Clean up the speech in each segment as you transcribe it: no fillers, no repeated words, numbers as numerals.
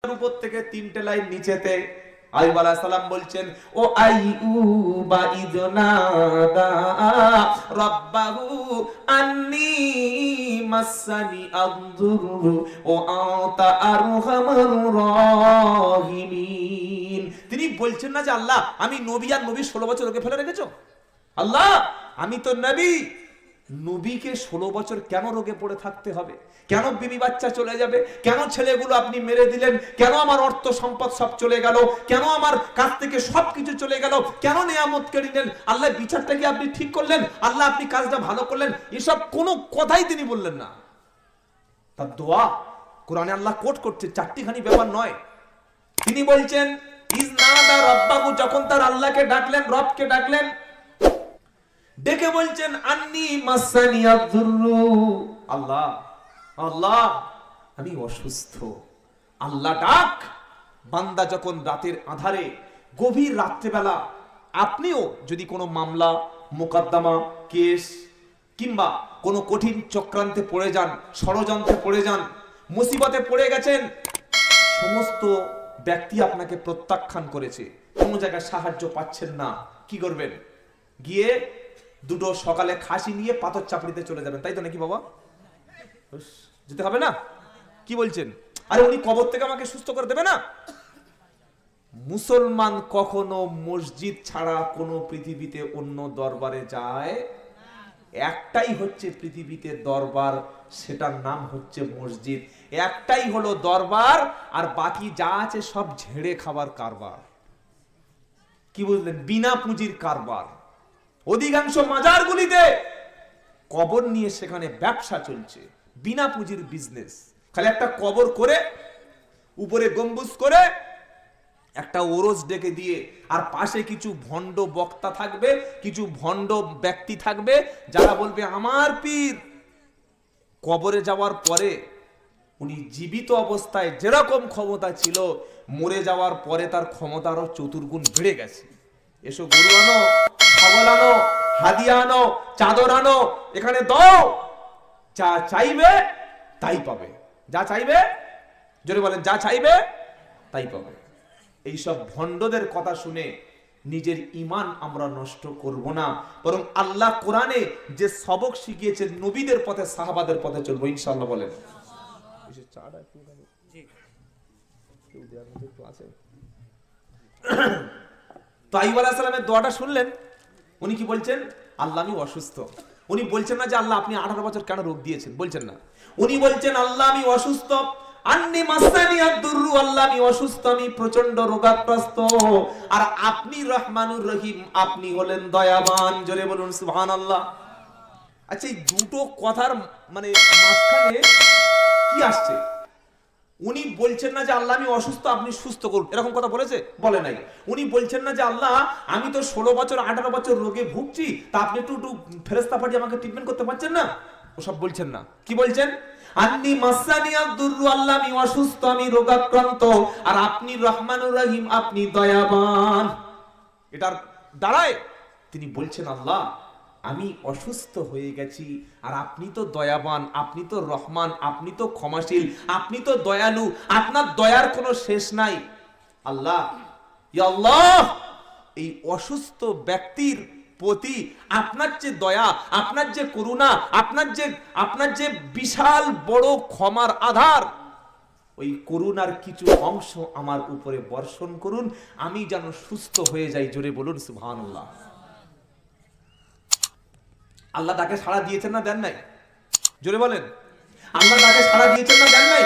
উপর থেকে 3টে লাইন নিচেতে আইয়ুব আলাইহিস সালাম বলছেন, ও আইয়ুবা ইদনাদা রাব্বাহু আন্নী মাসানি আযদুরু ও আতা আরহামুর রাহিমিন। তিনি বলছেন না যে আল্লাহ আমি নবী আর নবী 16 বছর ওকে ফেলে রেখেছো? আল্লাহ আমি তো নবী, নবীকে 16 বছর কেন রোগে পড়ে থাকতে হবে? কেন বিবি বাচ্চা চলে যাবে? কেন ছেলেগুলো আপনি মেরে দিলেন? কেন আমার অর্থ সম্পদ সব চলে গেল? কেন আমার কাছ থেকে সবকিছু চলে গেল? কেন নিয়ামত কেড়ে নিলেন? আল্লাহ বিচারটা কি আপনি ঠিক করলেন? আল্লাহ আপনি কাজটা ভালো করলেন? এসব কোনো কথাই তিনি বললেন না। তার দোয়া কোরআনে আল্লাহ কোট করছে, 4টিখানি ব্যাপার নয়। তিনি বলছেন ইজনাদা রাব্বাহু, যখন তার আল্লাহকে ডাকলেন, রবকে ডাকলেন, ডেকে বলছেন আন্নী মাসানি আযদুরু, আল্লাহ আল্লাহ আমি অসুস্থ। আল্লাহ ডাক। বান্দা যখন রাতের আধারে গভীর রাত্রিবেলা, আপনিও যদি কোনো মামলা মোকদ্দমা কেস কিংবা কোনো কঠিন চক্রান্তে পড়ে যান, ষড়যন্ত্রে পড়ে যান, মুসিবতে পড়ে গেছেন, সমস্ত ব্যক্তি আপনাকে প্রত্যাখ্যান করেছে, কোনো জায়গায় সাহায্য পাচ্ছেন না, কি করবেন? গিয়ে দুটো সকালে খাসি নিয়ে পাথর চাপড়িতে চলে যাবেন, তাই তো নাকি বাবা? যেতে হবে না? কি বলছেন? আরে উনি কবর থেকে আমাকে সুস্থ করে দেবে না? মুসলমান কখনো মসজিদ ছাড়া কোনো পৃথিবীতে অন্য দরবারে যায়? একটাই হচ্ছে পৃথিবীতে দরবার, সেটার নাম হচ্ছে মসজিদ। একটাই হলো দরবার, আর বাকি যা আছে সব ঝেড়ে খাবার কারবার। কি বুঝলেন? বিনা পুঁজির কারবার। অধিকাংশ মাজারগুলিতে কবর নিয়ে সেখানে ব্যবসা চলছে, বিনা পুঁজির বিজনেস। খালি একটা কবর করে উপরে গম্বুজ করে একটা ওরস ডেকে দিয়ে, আর পাশে কিছু ভণ্ড বক্তা থাকবে, কিছু ভণ্ড ব্যক্তি থাকবে, যারা বলবে আমার পীর। কবরে যাওয়ার পরে উনি জীবিত অবস্থায় যেরকম ক্ষমতা ছিল, মরে যাওয়ার পরে তার ক্ষমতা আরো চতুর্গুণ বেড়ে গেছে। এসো গরু আনো, ছাগল আনো, হাদিয়া আনো, চাদর আনো, এখানে দাও, যা চাইবে তাই পাবে। যা চাইবে, জোরে বলেন, যা চাইবে তাই পাবে। এইসব ভণ্ডদের কথা শুনে নিজের ঈমান আমরা নষ্ট করব না, বরং আল্লাহ কোরআনে যে সবক শিখিয়েছেন নবীদের পথে, সাহাবাদের পথে চলবো ইনশাআল্লাহ। বলেন তো আইয়ুব আলাইহিস সালামের দোয়াটা শুনলেন। উনি কি বলছেন? আল্লাহ আমি অসুস্থ। উনি বলছেন না যে আল্লাহ আপনি 18 বছর কেন রোগ দিয়েছেন, বলছেন না। উনি বলছেন আল্লাহ আমি অসুস্থ, আন্নী মাসানি আযদুরু, আল্লাহ আমি অসুস্থ, আমি প্রচন্ড রোগাক্রান্ত, আর আপনি রহমানুর রহিম, আপনি হলেন দয়াবান। জোরে বলুন সুবহানাল্লাহ। আচ্ছা, এই দুটো কথার মানে মাঝখানে কি আসছে? উনি বলছেন না যে আল্লাহ আমি অসুস্থ, আপনি সুস্থ করুন, এরকম কথা বলেছে? বলে নাই। উনি বলছেন না যে আল্লাহ আমি তো 16 বছর 18 বছর রোগে ভুগছি, তা আপনি একটু ফেরেশতা পাঠিয়ে আমাকে ট্রিটমেন্ট করতে পারছেন না? ওসব বলছেন না। কি বলছেন? আন্নী মাসানি আযদুরু, আল্লাহ আমি অসুস্থ, আমি রোগাক্রান্ত, আর আপনি রহমানুর রহিম, আপনি দয়াবান। এটার দ্বারায় তিনি বলছেন আল্লাহ আমি অসুস্থ হয়ে গেছি, আর আপনি তো দয়াবান, আপনি তো রহমান, আপনি তো ক্ষমাশীল, আপনি তো দয়ালু, আপনার দয়ার কোনো শেষ নাই। আল্লাহ, ইয়া আল্লাহ, এই অসুস্থ ব্যক্তির প্রতি আপনার যে দয়া, আপনার যে করুণা, আপনার যে বিশাল বড় ক্ষমার আধার, ওই করুণার কিছু অংশ আমার উপরে বর্ষণ করুন, আমি যেন সুস্থ হয়ে যাই। জোরে বলুন সুবহানাল্লাহ। আল্লাহ তাকে সাড়া দিয়েছেন না দেন নাই? জোরে বলেন, আল্লাহ তাকে সাড়া দিয়েছেন না দেন নাই?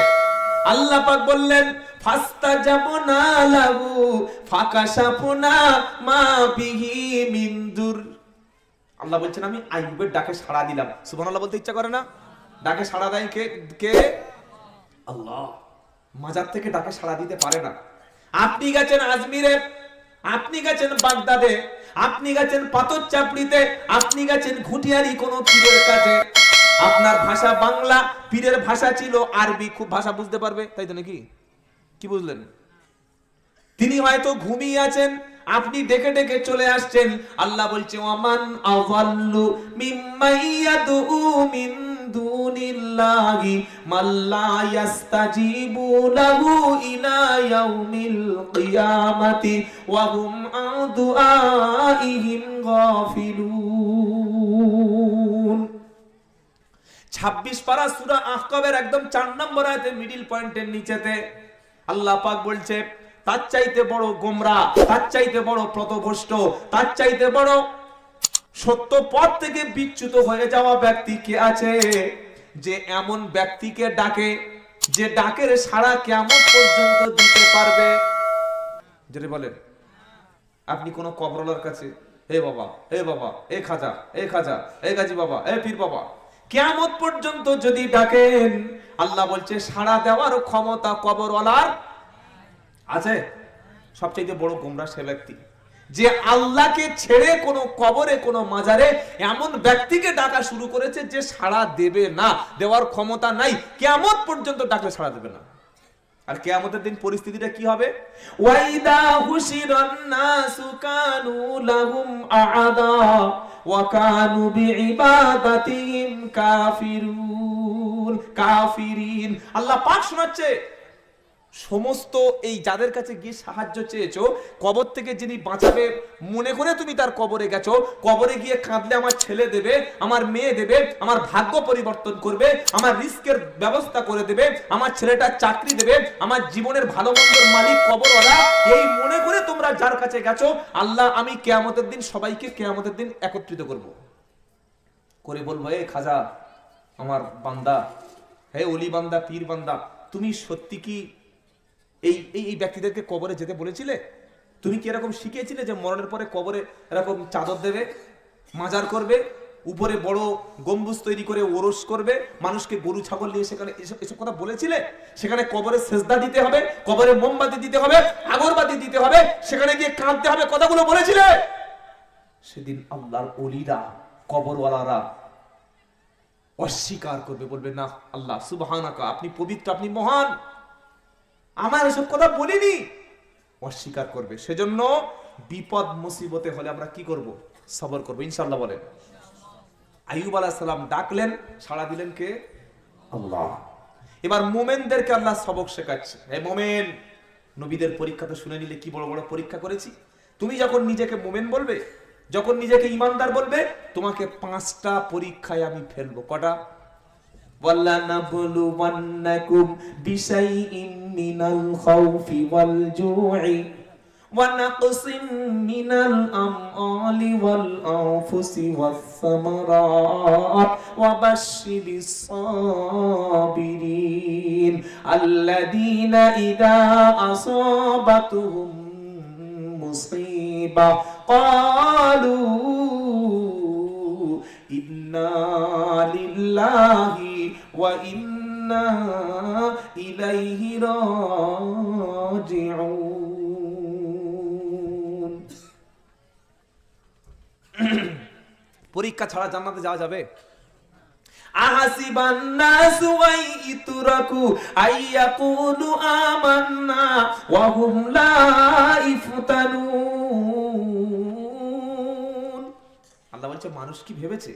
আল্লাহ পাক বললেন ফাস্তাজাবনা লাহু ফাকাশাফনা মা বিহি মিন দুর। আল্লাহ বলছেন আমি আইয়ুবের ডাকে সাড়া দিলাম। সুবহানাল্লাহ বলতে ইচ্ছা করে না? ডাকে সাড়া দেয় কে? আল্লাহ। মাজার থেকে ডাকে সাড়া দিতে পারে না। আপনি গেছেন আজমিরে, আপনি গেছেন বাগদাদে, আপনি গেছেন পাথর চাপড়িতে, আপনি গেছেন ঘুটিয়ারি কোন পীরের কাছে, আপনার ভাষা বাংলা, পীরের ভাষা ছিল আরবি, খুব ভাষা বুঝতে পারবে, তাই তো নাকি? কি বুঝলেন? তিনি হয়তো ঘুমিয়ে আছেন, আপনি ডেকে ডেকে চলে আসছেন। আল্লাহ বলছে ওয়ামান আযাল্লু মিম্মান ইয়াদউ মিন দুনিল্লাহি মাল্লা ইয়াস্তাজিবু লাহু ইলা ইয়াউমিল কিয়ামাতি ওয়া হুম আন দুআইহিম গাফিলুন। 26 পারা সূরা আহকাবের একদম 4 নম্বর আয়াতে মিডল পয়েন্টের নিচেতে আল্লাহ পাক বলছে, তার চাইতে বড় গোমরাহ, তার চাইতে বড় পথভ্রষ্ট, তার চাইতে বড় সত্য পথ থেকে বিচ্যুত হয়ে যাওয়া ব্যক্তি কে আছে? যে এমন ব্যক্তিকে ডাকে, যে ডাকের সাড়া কিয়ামত পর্যন্ত দিতে পারবে। যদি বলেন আপনি কোন কবরওয়ালার কাছে, হে বাবা, হে বাবা, এ খাজা, এ খাজা, এ গাজী বাবা, এ পীর বাবা, কিয়ামত পর্যন্ত যদি ডাকেন, আল্লাহ বলছে সাড়া দেওয়ার ক্ষমতা কবরওয়ালার আছে। সবচেয়ে বড় গোমরাহ সে ব্যক্তি যে আল্লাহকে ছেড়ে কোন কবরে, কোন মাজারে এমন ব্যক্তিকে ডাকা শুরু করেছে যে সাড়া দেবে না, দেওয়ার ক্ষমতা নাই, কিয়ামত পর্যন্ত ডাকলে সাড়া দেবে না। আর কিয়ামতের দিন পরিস্থিতিটা কি হবে? ওয়াইদা হুশিরান নাসু কানু লাহুম আ'দা ওয়া কানু বিইবাদাতিহিম কাফিরিন। আল্লাহ পাক শোনাচ্ছে, সমস্ত এই যাদের কাছে গিয়ে সাহায্য চেয়েছো, কবর থেকে যিনি বাঁচাবে মনে করে তুমি তার কবরে গেছো, কবরে গিয়ে কাঁদলে আমার ছেলে দেবে, আমার মেয়ে দেবে, আমার ভাগ্য পরিবর্তন করবে, আমার রিস্কের ব্যবস্থা করে দেবে, আমার ছেলেটা চাকরি দেবে, আমার জীবনের ভালো মন্দের মালিক কবরওয়ালা, এই মনে করে তোমরা যার কাছে গেছো, আল্লাহ আমি কিয়ামতের দিন সবাইকে কিয়ামতের দিন একত্রিত করব, করে বলবো, এ খাজা আমার বান্দা, হে ওলি বান্দা, পীর বান্দা, তুমি সত্যি কি এই ব্যক্তিদেরকে কবরে যেতে বলেছিলে? তুমি কি এরকম শিখিয়েছিলে যে মরণের পরে কবরে এরকম চাদর দেবে, মাজার করবে, উপরে বড় গম্বুজ তৈরি করে ওরস করবে, মানুষকে গরু ছাগল নিয়ে সেখানে এসব কথা বলেছিলে? সেখানে কবরে সেজদা দিতে হবে, কবরে মোমবাতি দিতে হবে, আগরবাতি দিতে হবে, সেখানে গিয়ে কাঁদতে হবে, কথাগুলো বলেছিলে? সেদিন আল্লাহর ওলিরা, কবরওয়ালারা অস্বীকার করবে, বলবে না আল্লাহ সুবহানাকা, আপনি পবিত্র, আপনি মহান, আমার এসব কথা বলিনি, অস্বীকার করবে। সেজন্য বিপদ মুসিবতে হলে আমরা কি করব? সবর করব, ইনশাআল্লাহ। বলেন আইয়ুব আলাইহিস সালাম ডাকলেন, সাড়া দিলেন কে? আল্লাহ। এবার মুমিনদেরকে আল্লাহ সবক শেখাচ্ছে, হে মুমিন, নবীদের পরীক্ষা তো শুনে নিলে কি বড় বড় পরীক্ষা করেছি। তুমি যখন নিজেকে মুমিন বলবে, যখন নিজেকে ঈমানদার বলবে, তোমাকে 5টা পরীক্ষায় আমি ফেলবো। কটা? وَلَنَبْلُوَنَّكُمْ بِشَيْءٍ مِّنَ الْخَوْفِ وَالْجُوعِ وَنَقْصٍ مِّنَ الْأَمْوَالِ وَالْأَنفُسِ وَالثَّمَرَاتِ وَبَشِّرِ الصَّابِرِينَ الَّذِينَ إِذَا أَصَابَتْهُم مُّصِيبَةٌ قَالُوا إِنَّا لِلَّهِ وَإِنَّا إِلَيْهِ راجعون। পরীক্ষা ছাড়া জান্নাতে যাওয়া যাবে? আহাসিবান নাসু ওয়াইতুরাকু আইয়াকুলু আমান্না ওয়া হুম লা ইফতানুন। আল্লাহ বলছে, মানুষ কি ভেবেছে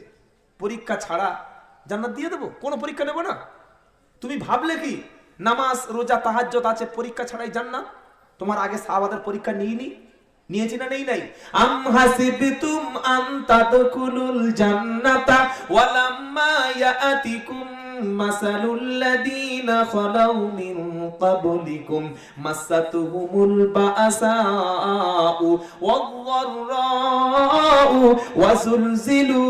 পরীক্ষা ছাড়া জান্নাত দিয়ে দেবো? কোনো পরীক্ষা নেব না। তুমি ভাবলে কি নামাজ রোজা তাহাজ্জুদ আছে, পরীক্ষা ছাড়াই জান্নাত? তোমার আগে সাহাবাদের পরীক্ষা নিয়েছি না নেই নাই? আম হাসিবতুম আন তাদখুলুল জান্নাতা ওয়ালাম্মা ইয়াতিকুম মাসালুল লাযীনা খালাউ মিন ক্বাবলিকুম মাসাতুহুমুল বাসাউ ওয়াদ-দাররাউ ওয়াযুলজিলু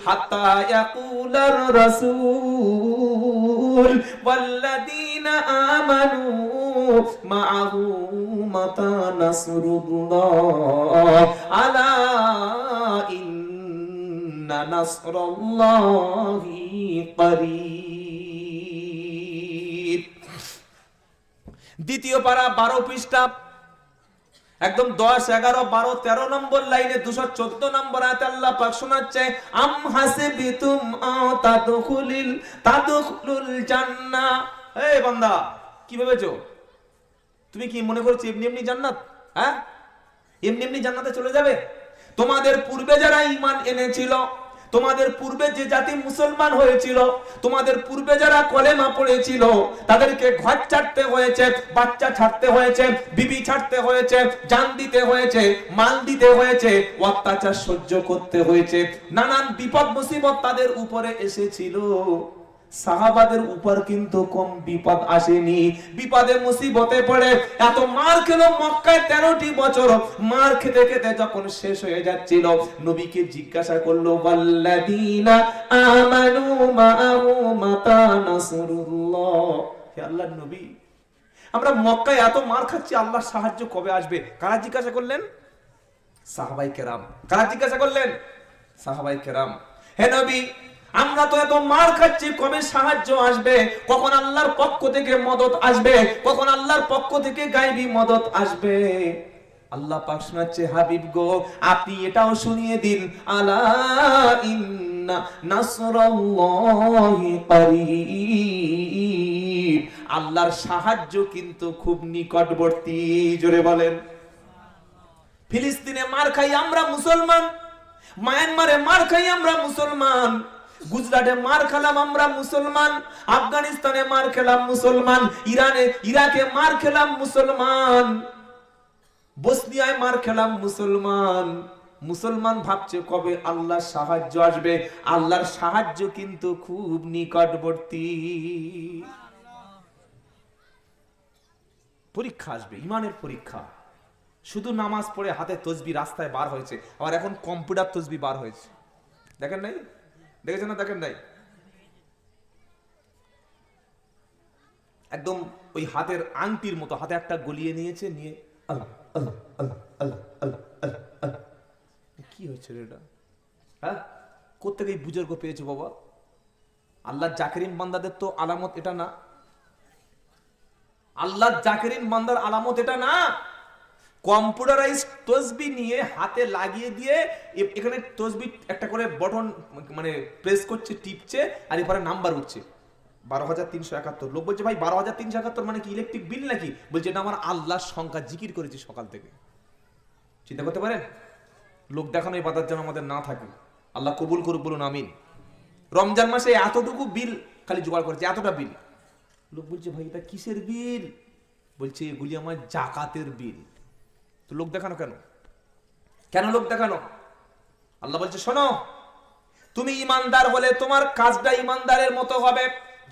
হাত্তা ইয়াকুলার রাসূল ওয়াল্লাযীনা আমানু মা'আহু মাতা নাসরুল্লাহ আলা ইন্না নাসরাল্লাহি করিব। দ্বিতীয় পারা 12 পৃষ্ঠা, একদম 10, 11, 12, 13 নম্বর লাইনে 214 নম্বর আয়াতে আল্লাহ পাক শোনাচ্ছে, আম হাসিবিতুম তাদখুলুল জান্নাহ। এই বান্দা, কি ভেবেছো? তুমি কি মনে করছো এমনি এমনি জান্নাত? এমনি এমনি জান্নাতে চলে যাবে? তোমাদের পূর্বে যারা ঈমান এনেছিল, তোমাদের পূর্বে যে জাতি মুসলমান হয়েছিল, তোমাদের পূর্বে যারা কলেমা পড়েছিল, তাদেরকে ঘর ছাড়তে হয়েছে, বাচ্চা ছাড়তে হয়েছে, বিবি ছাড়তে হয়েছে, জান দিতে হয়েছে, মাল দিতে হয়েছে, অত্যাচার সহ্য করতে হয়েছে, নানান বিপদ মুসিবত তাদের উপরে এসেছিল। সাহাবাদের উপর কিন্তু কম বিপদ আসেনি। বিপদে মুসিবতে পড়ে এত মার খেলো মক্কায় 13টি বছর। মার খেতে খেতে যখন শেষ হয়ে যাচ্ছিল, নবীকে জিজ্ঞাসা করলো, ওয়াল্লাযীনা আমানু মাআহু মাতা নাসরুল্লাহ। হে আল্লাহর নবী, আমরা মক্কায় এত মার খাচ্ছি, আল্লাহর সাহায্য কবে আসবে? কারা জিজ্ঞাসা করলেন? সাহাবায়ে কেরাম। কারা জিজ্ঞাসা করলেন? সাহাবায়ে কেরাম। হে নবী, আমরা তো এত মার খাচ্ছি, কবে সাহায্য আসবে? কখন আল্লাহর পক্ষ থেকে মদদ আসবে? কখন আল্লাহর পক্ষ থেকে গায়বী মদদ আসবে? আল্লাহ পাক শোনাচ্ছে, হাবিব গো, আপনি এটাও শুনিয়ে দিন, আলা ইন্না নাসরাল্লাহি করিব। আল্লাহর সাহায্য কিন্তু খুব নিকটবর্তী। জোরে বলেন। ফিলিস্তিনে মার খাই আমরা মুসলমান, মায়ানমারে মার খাই আমরা মুসলমান, গুজরাটে মার খেলাম আমরা মুসলমান, আফগানিস্তানে মার খেলাম মুসলমান, ইরাকে মার খেলাম মুসলমান, বসনিয়ায় মার খেলাম মুসলমান। মুসলমান ভাবছে কবে আল্লাহর সাহায্য আসবে? আল্লাহর সাহায্য কিন্তু খুব নিকটবর্তী। পরীক্ষা আসবে, ইমানের পরীক্ষা। শুধু নামাজ পড়ে হাতে তসবিহ রাস্তায় বার হয়েছে, আবার এখন কম্পিউটার তসবিহ বার হয়েছে। দেখেন নাই? দেখেছেন না? দেখেন নাই? একদম ওই হাতের আংটির মতো হাতে একটা গলিয়ে নিয়েছে, নিয়ে আল্লাহ আল্লাহ আল্লাহ আল্লাহ আল্লাহ আল্লাহ আল্লাহ। কি হয়েছে এটা? হ্যাঁ, কোত্থেকে এই বুজুর্গ পেয়েছো বাবা? আল্লাহ জাকিরিন বান্দাদের তো আলামত এটা না। আল্লাহ জাকিরিন বান্দার আলামত এটা না। কম্পিউটারাইজ তসবিহ নিয়ে হাতে লাগিয়ে দিয়ে এখানে তসবিহ একটা করে বটন মানে প্রেস করছে, টিপছে, আর এরপরে নাম্বার উঠছে 12,371। লোক বলছে, ভাই 12,371 মানে কি ইলেকট্রিক বিল নাকি? বলছে এটা আমার আল্লাহর সংখ্যা, জিকির করেছি সকাল থেকে। চিন্তা করতে পারেন? লোক দেখানো এই বাদার যেন আমাদের না থাকে। আল্লাহ কবুল করুক, বলুন আমিন। রমজান মাসে এতটুকু বিল খালি জোগাড় করেছে, এতটা বিল। লোক বলছে, ভাই এটা কিসের বিল? বলছে এগুলি আমার জাকাতের বিল। তো লোক দেখানো কেন? কেন লোক দেখানো? আল্লাহ বলছে, শোনো, তুমি ইমানদার হলে তোমার কাজটা ইমানদারের মতো হবে।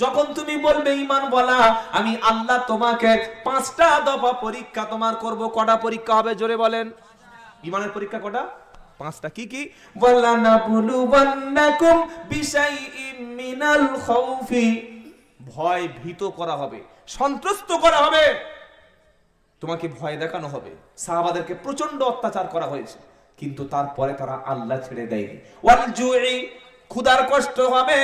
যখন তুমি বলবে ইমান বলা, আমি আল্লাহ তোমাকে 5টা দফা পরীক্ষা তোমার করব। কটা পরীক্ষা হবে? জোরে বলেন। ইমানের পরীক্ষা কটা? 5টা। কি কি? ওয়ালানাবলুওয়ান্নাকুম বিশাইইম মিনাল খাউফি, ভয় ভীত করা হবে, সন্ত্রস্ত করা হবে, তোমাকে ভয় দেখানো হবে। সাহাবাদেরকে প্রচন্ড অত্যাচার করা হয়েছে, কিন্তু তারপরে তারা আল্লাহ ছেড়ে দেয়নি। ওয়াল জুই, ক্ষুধার কষ্ট হবে।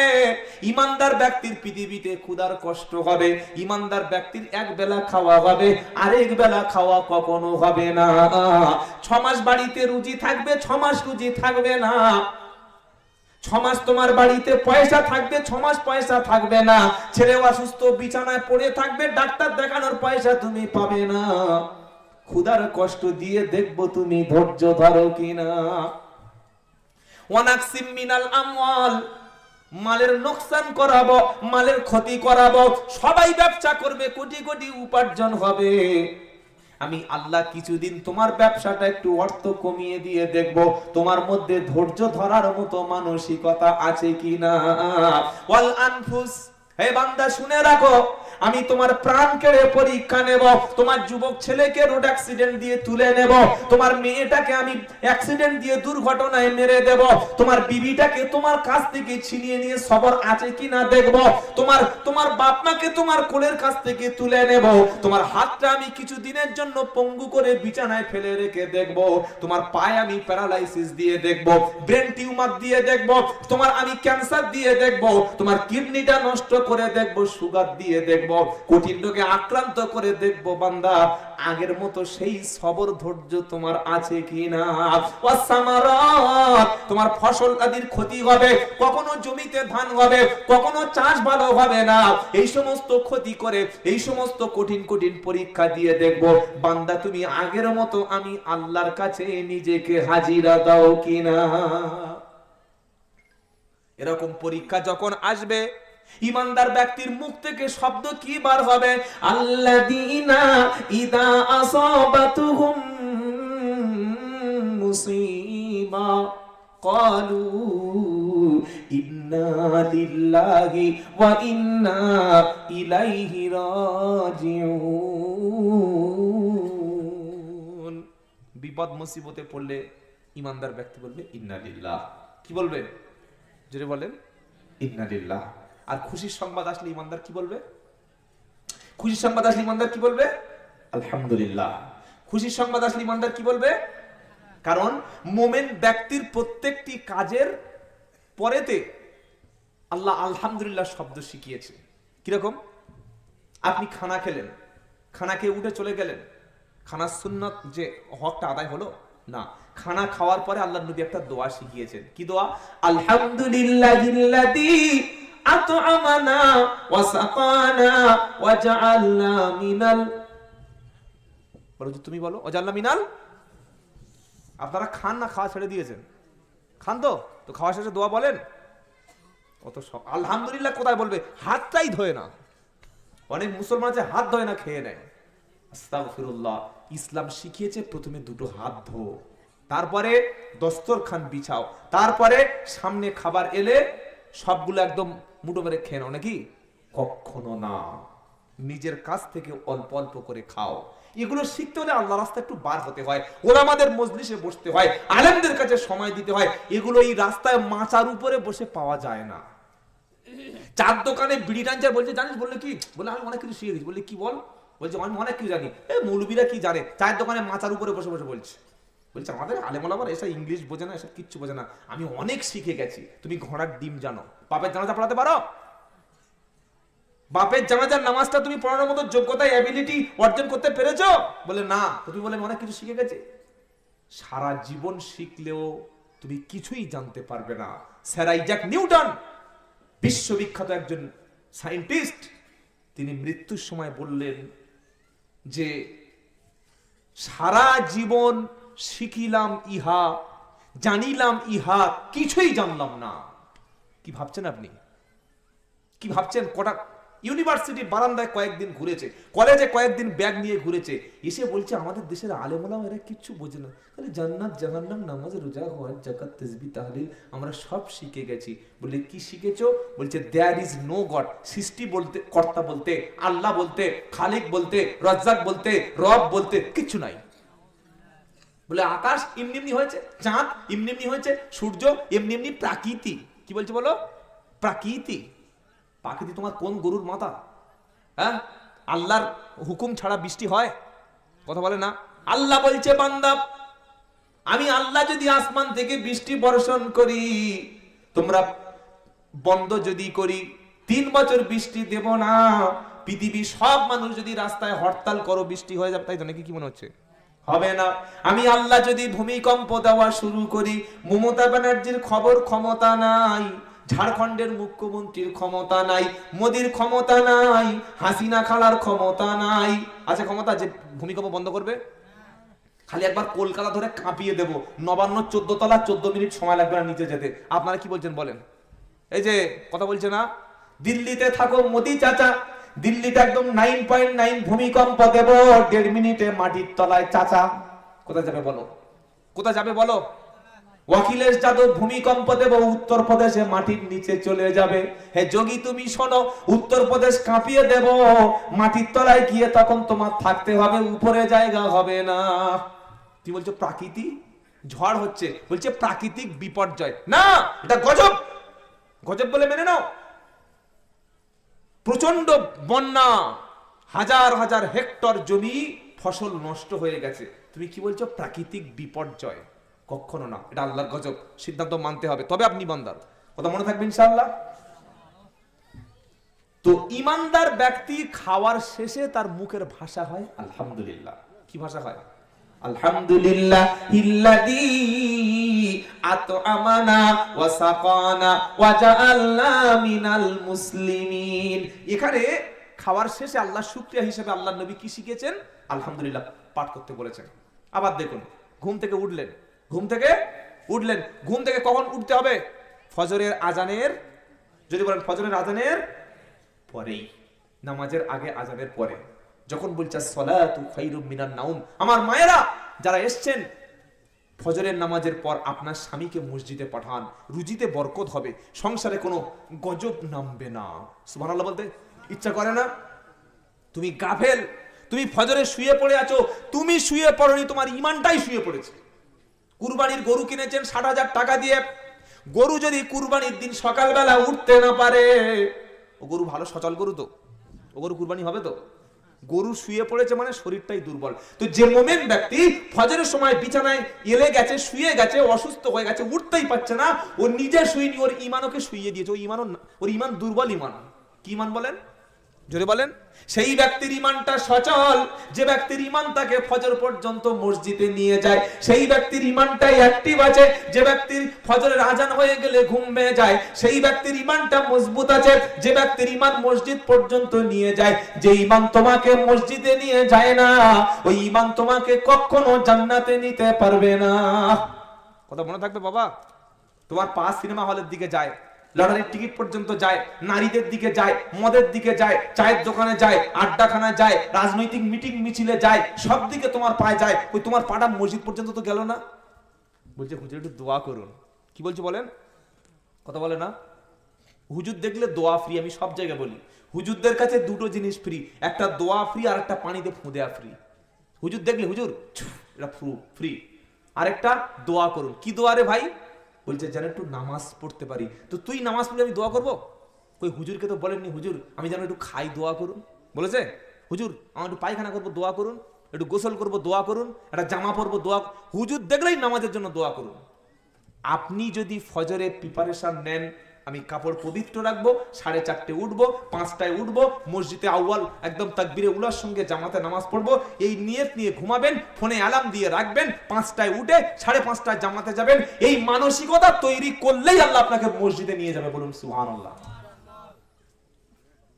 ইমানদার ব্যক্তির পৃথিবীতে ক্ষুধার কষ্ট হবে। ইমানদার ব্যক্তির এক বেলা খাওয়া হবে, আরেক বেলা খাওয়া কখনো হবে না। 6 মাস বাড়িতে রুজি থাকবে, 6 মাস রুজি থাকবে না। 6 মাস তোমার বাড়িতে পয়সা থাকবে, 6 মাস পয়সা থাকবে না। ছেলে অসুস্থ বিছানায় পড়ে থাকবে, ডাক্তার দেখানোর পয়সা তুমি পাবে না। ক্ষুধার কষ্ট দিয়ে দেখবো তুমি ধৈর্য ধরো কিনা। ওয়ানাকসিম মিনাল আমওয়াল, মালের নোকসান করাবো, মালের ক্ষতি করাবো। সবাই ব্যবসা করবে, কোটি কোটি উপার্জন হবে। আমি আল্লাহ কিছুদিন তোমার ব্যবসাটা একটু অর্থ কমিয়ে দিয়ে দেখব তোমার মধ্যে ধৈর্য ধরার মতো মানসিকতা আছে কিনা। ওয়াল আনফুস, হে বান্দা শুনে রাখো, আমি তোমার প্রাণ কেড়ে পরীক্ষা নেব। তোমার যুবক ছেলেকে রোড অ্যাক্সিডেন্ট দিয়ে তুলে নেব, তোমার মেয়েটাকে আমি অ্যাক্সিডেন্ট দিয়ে দুর্ঘটনায় মেরে দেব, তোমার বিবিটাকে তোমার কাছ থেকে ছিনিয়ে নিয়ে সবর আছে কিনা দেখব, তোমার বাপ মাকে তোমার কোলের কাছ থেকে তুলে নেব, তোমার হাতটা আমি কিছু দিনের জন্য পঙ্গু করে বিছানায় ফেলে রেখে দেখব, তোমার পায়ে আমি প্যারালাইসিস দিয়ে দেখব, ব্রেন টিউমার দিয়ে দেখব, তোমার আমি ক্যান্সার দিয়ে দেখব, তোমার কিডনিটা নষ্ট করে দেখব, সুগার দিয়ে দেখব, কঠিন রোগে আক্রান্ত করে দেখব। বান্দা, আগের মতো সেই সবর ধৈর্য তোমার আছে কিনা। ওয়াসামারাত, তোমার ফসল আদির ক্ষতি হবে, কখনো জমিতে ধান হবে, কখনো চাষ ভালো হবে না। এই সমস্ত ক্ষতি করে, এই সমস্ত কঠিন কঠিন পরীক্ষা দিয়ে দেখব বান্দা তুমি আগের মতো আমি আল্লাহর কাছে নিজেকে হাজিরা দাও কিনা। এরকম পরীক্ষা যখন আসবে, ইমানদার ব্যক্তির মুখ থেকে শব্দ কি বার হবে? আল্লাযীনা ইযা আসাবাতুহুম মুসিবা ক্বালু ইন্না লিল্লাহি ওয়া ইন্না ইলাইহি রাজিউন। বিপদ মুসিবতে পড়লে ইমানদার ব্যক্তি বলবে ইন্না লিল্লাহ। কি বলবে? জোরে বলেন, ইন্না লিল্লাহ। আর খুশির সংবাদ আসলে ইমানদার কি বলবে? খুশির সংবাদ আসলে ইমানদার কি বলবে? আলহামদুলিল্লাহ। খুশির সংবাদ আসলে ইমানদার কি বলবে? কারণ মুমিন ব্যক্তির প্রত্যেকটি কাজের পরেতে আল্লাহ আলহামদুলিল্লাহ শব্দ শিখিয়েছে। কিরকম? আপনি খানা খেলেন, খানা খেয়ে উঠে চলে গেলেন, খানার সুন্নাত যে হকটা আদায় হলো না, খানা খাওয়ার পরে আল্লাহর নবী একটা দোয়া শিখিয়েছেন। কি দোয়া? আলহামদুলিল্লাহিল্লাযী আত'আমানা ওয়া সাকানা ওয়া জাআলনা মিনাল, বলো যে তুমি বলো, ওয়া জাআলনা মিনাল। আপনারা খান না খাওয়া ছেড়ে দিয়েছেন? খান তো খাওয়া শেষে দোয়া বলেন? অত সব আলহামদুলিল্লাহ কোথায় বলবে? হাতটাই ধোয় না। অনেক মুসলমান আছে হাত ধোয় না, খেয়ে নেয়। আস্তাগফিরুল্লাহ। ইসলাম শিখিয়েছে প্রথমে দুটো হাত ধো, তারপরে দস্তরখান বিছাও, তারপরে সামনে খাবার এলে সবগুলো একদম মুঠো মেরে খেয়ে নাও। নাকি? কখনো না, নিজের কাছ থেকে অল্প অল্প করে খাও। এগুলো শিখতে হলে আল্লাহ রাস্তা একটু বার হতে হয়, ওলামাদের মজলিসে বসতে হয়, আলেমদের কাছে সময় দিতে হয়। এগুলো এই রাস্তায় মাচার উপরে বসে পাওয়া যায় না। চার দোকানে বিড়ি টানছে, বলছে জানিস? বললে কি? বলে আমি অনেক কিছু শিখে গেছি। বললে কি বল? বলছে আমি অনেক কিছু জানি। মৌলবীরা কি জানে? চায়ের দোকানে মাচার উপরে বসে বসে বলছে। বলছে আমাদের আলেমোলামার এসব ইংলিশ বোঝে না, এসব কিচ্ছু বোঝে না, আমি অনেক শিখে গেছি। তুমি ঘোড়ার ডিম জানো? বাপের জানাজা পড়াতে পারো? বাপের জানাজার নামাজটা তুমি পড়ানোর মতো যোগ্যতা অ্যাবিলিটি অর্জন করতে পেরেছো? বলে না। তুমি বলে আমি অনেক কিছু শিখে গেছি। সারা জীবন শিখলেও তুমি কিছুই জানতে পারবে না। স্যার আইজাক নিউটন, বিশ্ববিখ্যাত একজন সায়েন্টিস্ট, তিনি মৃত্যুর সময় বললেন যে সারা জীবন শিখিলাম ইহা, জানিলাম ইহা, কিছুই জানলাম না। কি ভাবছেন আপনি? কি ভাবছেন? কটা ইউনিভার্সিটি বারান্দায় কয়েকদিন ঘুরেছে, কলেজে কয়েকদিন ব্যাগ নিয়ে ঘুরেছে, এসে বলছে আমাদের দেশের আলেমোলামা এরা কিচ্ছু বোঝে না, তাহলে জান্নাত জাহান্নাম নামাজ রোজা হজ যাকাত তাসবিহ তাহলিল আমরা সব শিখে গেছি। বলে কি শিখেছো? বলছে দেয়ার ইজ নো গড। সৃষ্টি বলতে, কর্তা বলতে, আল্লাহ বলতে, খালিক বলতে, রাজ্জাক বলতে, রব বলতে কিচ্ছু নাই। বলে আকাশ এমনি এমনি হয়েছে, চাঁদ এমনি এমনি হয়েছে, সূর্য এমনি এমনি, প্রাকৃতি। কি বলছে বলো? প্রাকৃতি। প্রাকৃতি তোমার কোন গরুর মাথা? হ্যাঁ, আল্লাহর হুকুম ছাড়া বৃষ্টি হয়? কথা বলে না। আল্লাহ বলছে বান্দা, আমি আল্লাহ যদি আসমান থেকে বৃষ্টি বর্ষণ করি, তোমরা বন্ধ যদি করি, 3 বছর বৃষ্টি দেব না। পৃথিবীর সব মানুষ যদি রাস্তায় হরতাল করো, বৃষ্টি হয়ে যাবে। তাই তো নাকি? কি মনে হচ্ছে? হবে না। আমি আল্লাহ যদি ভূমিকম্প দেওয়া শুরু করি, মমতা ব্যানার্জির খবর ক্ষমতা নাই, ঝাড়খণ্ডের মুখ্যমন্ত্রীর ক্ষমতা নাই, মোদির ক্ষমতা নাই, হাসিনা খালার ক্ষমতা নাই। আছে ক্ষমতা যে ভূমিকম্প বন্ধ করবে? খালি একবার কলকাতা ধরে কাঁপিয়ে দেব, নবান্ন 14 তলা, 14 মিনিট সময় লাগবে না নিচে যেতে। আপনারা কি বলছেন বলেন? এই যে কথা বলছে না, দিল্লিতে থাকো মোদি চাচা, দিল্লিতে একদম 9.9 ভূমিকম্প দেব, 1.5 মিনিটে মাটির তলায় চাচা। কোথায় যাবে বলো? কোথায় যাবে বলো? অখিলেশ যাদব ভূমিকম্প দেব, উত্তরপ্রদেশে মাটির নিচে চলে যাবে। হে যোগী তুমি শোনো, উত্তরপ্রদেশ কাঁপিয়ে দেব, মাটির তলায় গিয়ে তখন তোমার থাকতে হবে, উপরে জায়গা হবে না। তুমি বলছো প্রাকৃতি ঝড় হচ্ছে, বলছে প্রাকৃতিক বিপর্যয়। না, এটা গজব। গজব বলে মেনে নাও। প্রচন্ড বন্যা, হাজার হাজার হেক্টর জমি ফসল নষ্ট হয়ে গেছে, তুমি কি বলছো প্রাকৃতিক বিপর্যয়? কখনো না, এটা আল্লাহর গজব। সিদ্ধান্ত মানতে হবে, তবে আপনি ইমানদার। কথা মনে থাকবে ইনশাআল্লাহ। তো ইমানদার ব্যক্তি খাওয়ার শেষে তার মুখের ভাষা হয় আলহামদুলিল্লাহ। কি ভাষা হয়? আলহামদুলিল্লাহিল্লাযী আত'আমানা ওয়া সাকানা ওয়া জাআলনা মিনাল মুসলিমিন। এখানে খাওয়ার শেষে আল্লাহ শুকরিয়া হিসেবে আল্লাহর নবী কি শিখিয়েছেন? আলহামদুলিল্লাহ পাঠ করতে বলেছেন। আবার দেখুন, ঘুম থেকে উঠলেন, ঘুম থেকে কখন উঠতে হবে? ফজরের আজানের, যদি বলেন ফজরের আজানের পরেই, নামাজের আগে আজানের পরে। যখন বলছে সলাতু খায়রুম মিনান নাউম, আমার মায়েরা যারা এসছেন ফজরের নামাজের পর আপনার স্বামীকে মসজিদে পাঠান, রুজিতে বরকত হবে, সংসারে কোনো গজব নামবে না। সুবহানাল্লাহ বলতে ইচ্ছা করে না? তুমি গাফেল, তুমি ফজরে শুয়ে পড়ে আছো, তুমি শুয়ে পড়নি, তোমার ইমানটাই শুয়ে পড়েছে। কুরবানির গরু কিনেছেন 60,000 টাকা দিয়ে, গরু যদি কুরবানির দিন সকালবেলা উঠতে না পারে, ও গরু ভালো সচল গরু তো, ও গরু কুরবানি হবে তো? গরু শুয়ে পড়েছে মানে শরীরটাই দুর্বল। তো যে মোমেন ব্যক্তি ফজরের সময় বিছানায় এলে গেছে, শুয়ে গেছে, অসুস্থ হয়ে গেছে, উঠতেই পারছে না, ও নিজে শুইনি, ওর ইমানকে শুইয়ে দিয়েছে। ওর ইমান দুর্বল ইমান। কি ইমান বলেন? জোরে বলেন। সেই ব্যক্তির ইমানটা সচল, যে ব্যক্তির ইমান তাকে ফজর পর্যন্ত মসজিদে নিয়ে যায়, সেই ব্যক্তির ইমানটাই অ্যাক্টিভ আছে। যে ব্যক্তির ফজরের আজান হয়ে গেলে ঘুম ভেঙে যায়, সেই ব্যক্তির ইমানটা মজবুত আছে। যে ব্যক্তির ইমান মসজিদ পর্যন্ত নিয়ে যায়, যে ইমান তোমাকে মসজিদে নিয়ে যায় না, ওই ইমান তোমাকে কখনো জান্নাতে নিতে পারবে না। কথা মনে থাকবে বাবা। তোমার পা সিনেমা হলের দিকে যায়, লটারির টিকিট পর্যন্ত যায়, নারীদের দিকে যায়, মদের দিকে যায়, চায়ের দোকানে যায়, আড্ডাখানায় যায়, রাজনৈতিক মিটিং মিছিলে যায়, সব দিকে তোমার পায়ে যায়, ওই তোমার পাটা মসজিদ পর্যন্ত তো গেল না। বলছে হুজুর একটু দোয়া করুন। কি বলছে বলেন? কথা বলে না। হুজুর দেখলে দোয়া ফ্রি। আমি সব জায়গায় বলি, হুজুরদের কাছে দুটো জিনিস ফ্রি, একটা দোয়া ফ্রি আর একটা পানিতে ফু দেয়া ফ্রি। হুজুর দেখলে হুজুর এটা ফ্রি, আর একটা দোয়া করুন। কি দোয়া রে ভাই? বলছে যেন একটু নামাজ পড়তে পারি। তো তুই নামাজ পড়লে আমি দোয়া করবো? ওই হুজুরকে তো বলেননি হুজুর আমি যেন একটু খাই, দোয়া করুন। বলেছে হুজুর আমার একটু পায়খানা করবো, দোয়া করুন, একটু গোসল করবো, দোয়া করুন, একটা জামা পরবো, দোয়া। হুজুর দেখলেই নামাজের জন্য দোয়া করুন। আপনি যদি ফজরে প্রিপারেশন নেন, আমি কাপড় পবিত্র রাখবো, 4:30 উঠবো, 5টায় উঠবো, মসজিদে আউয়াল একদম তাকবীরে উলার সঙ্গে জামাতে নামাজ পড়বো, এই নিয়ত নিয়ে ঘুমাবেন, ফোনে অ্যালার্ম দিয়ে রাখবেন, 5টায় উঠে 5:30টায় জামাতে যাবেন, এই মানসিকতা তৈরি করলেই আল্লাহ আপনাকে মসজিদে নিয়ে যাবে। বলুন সুবহানাল্লাহ।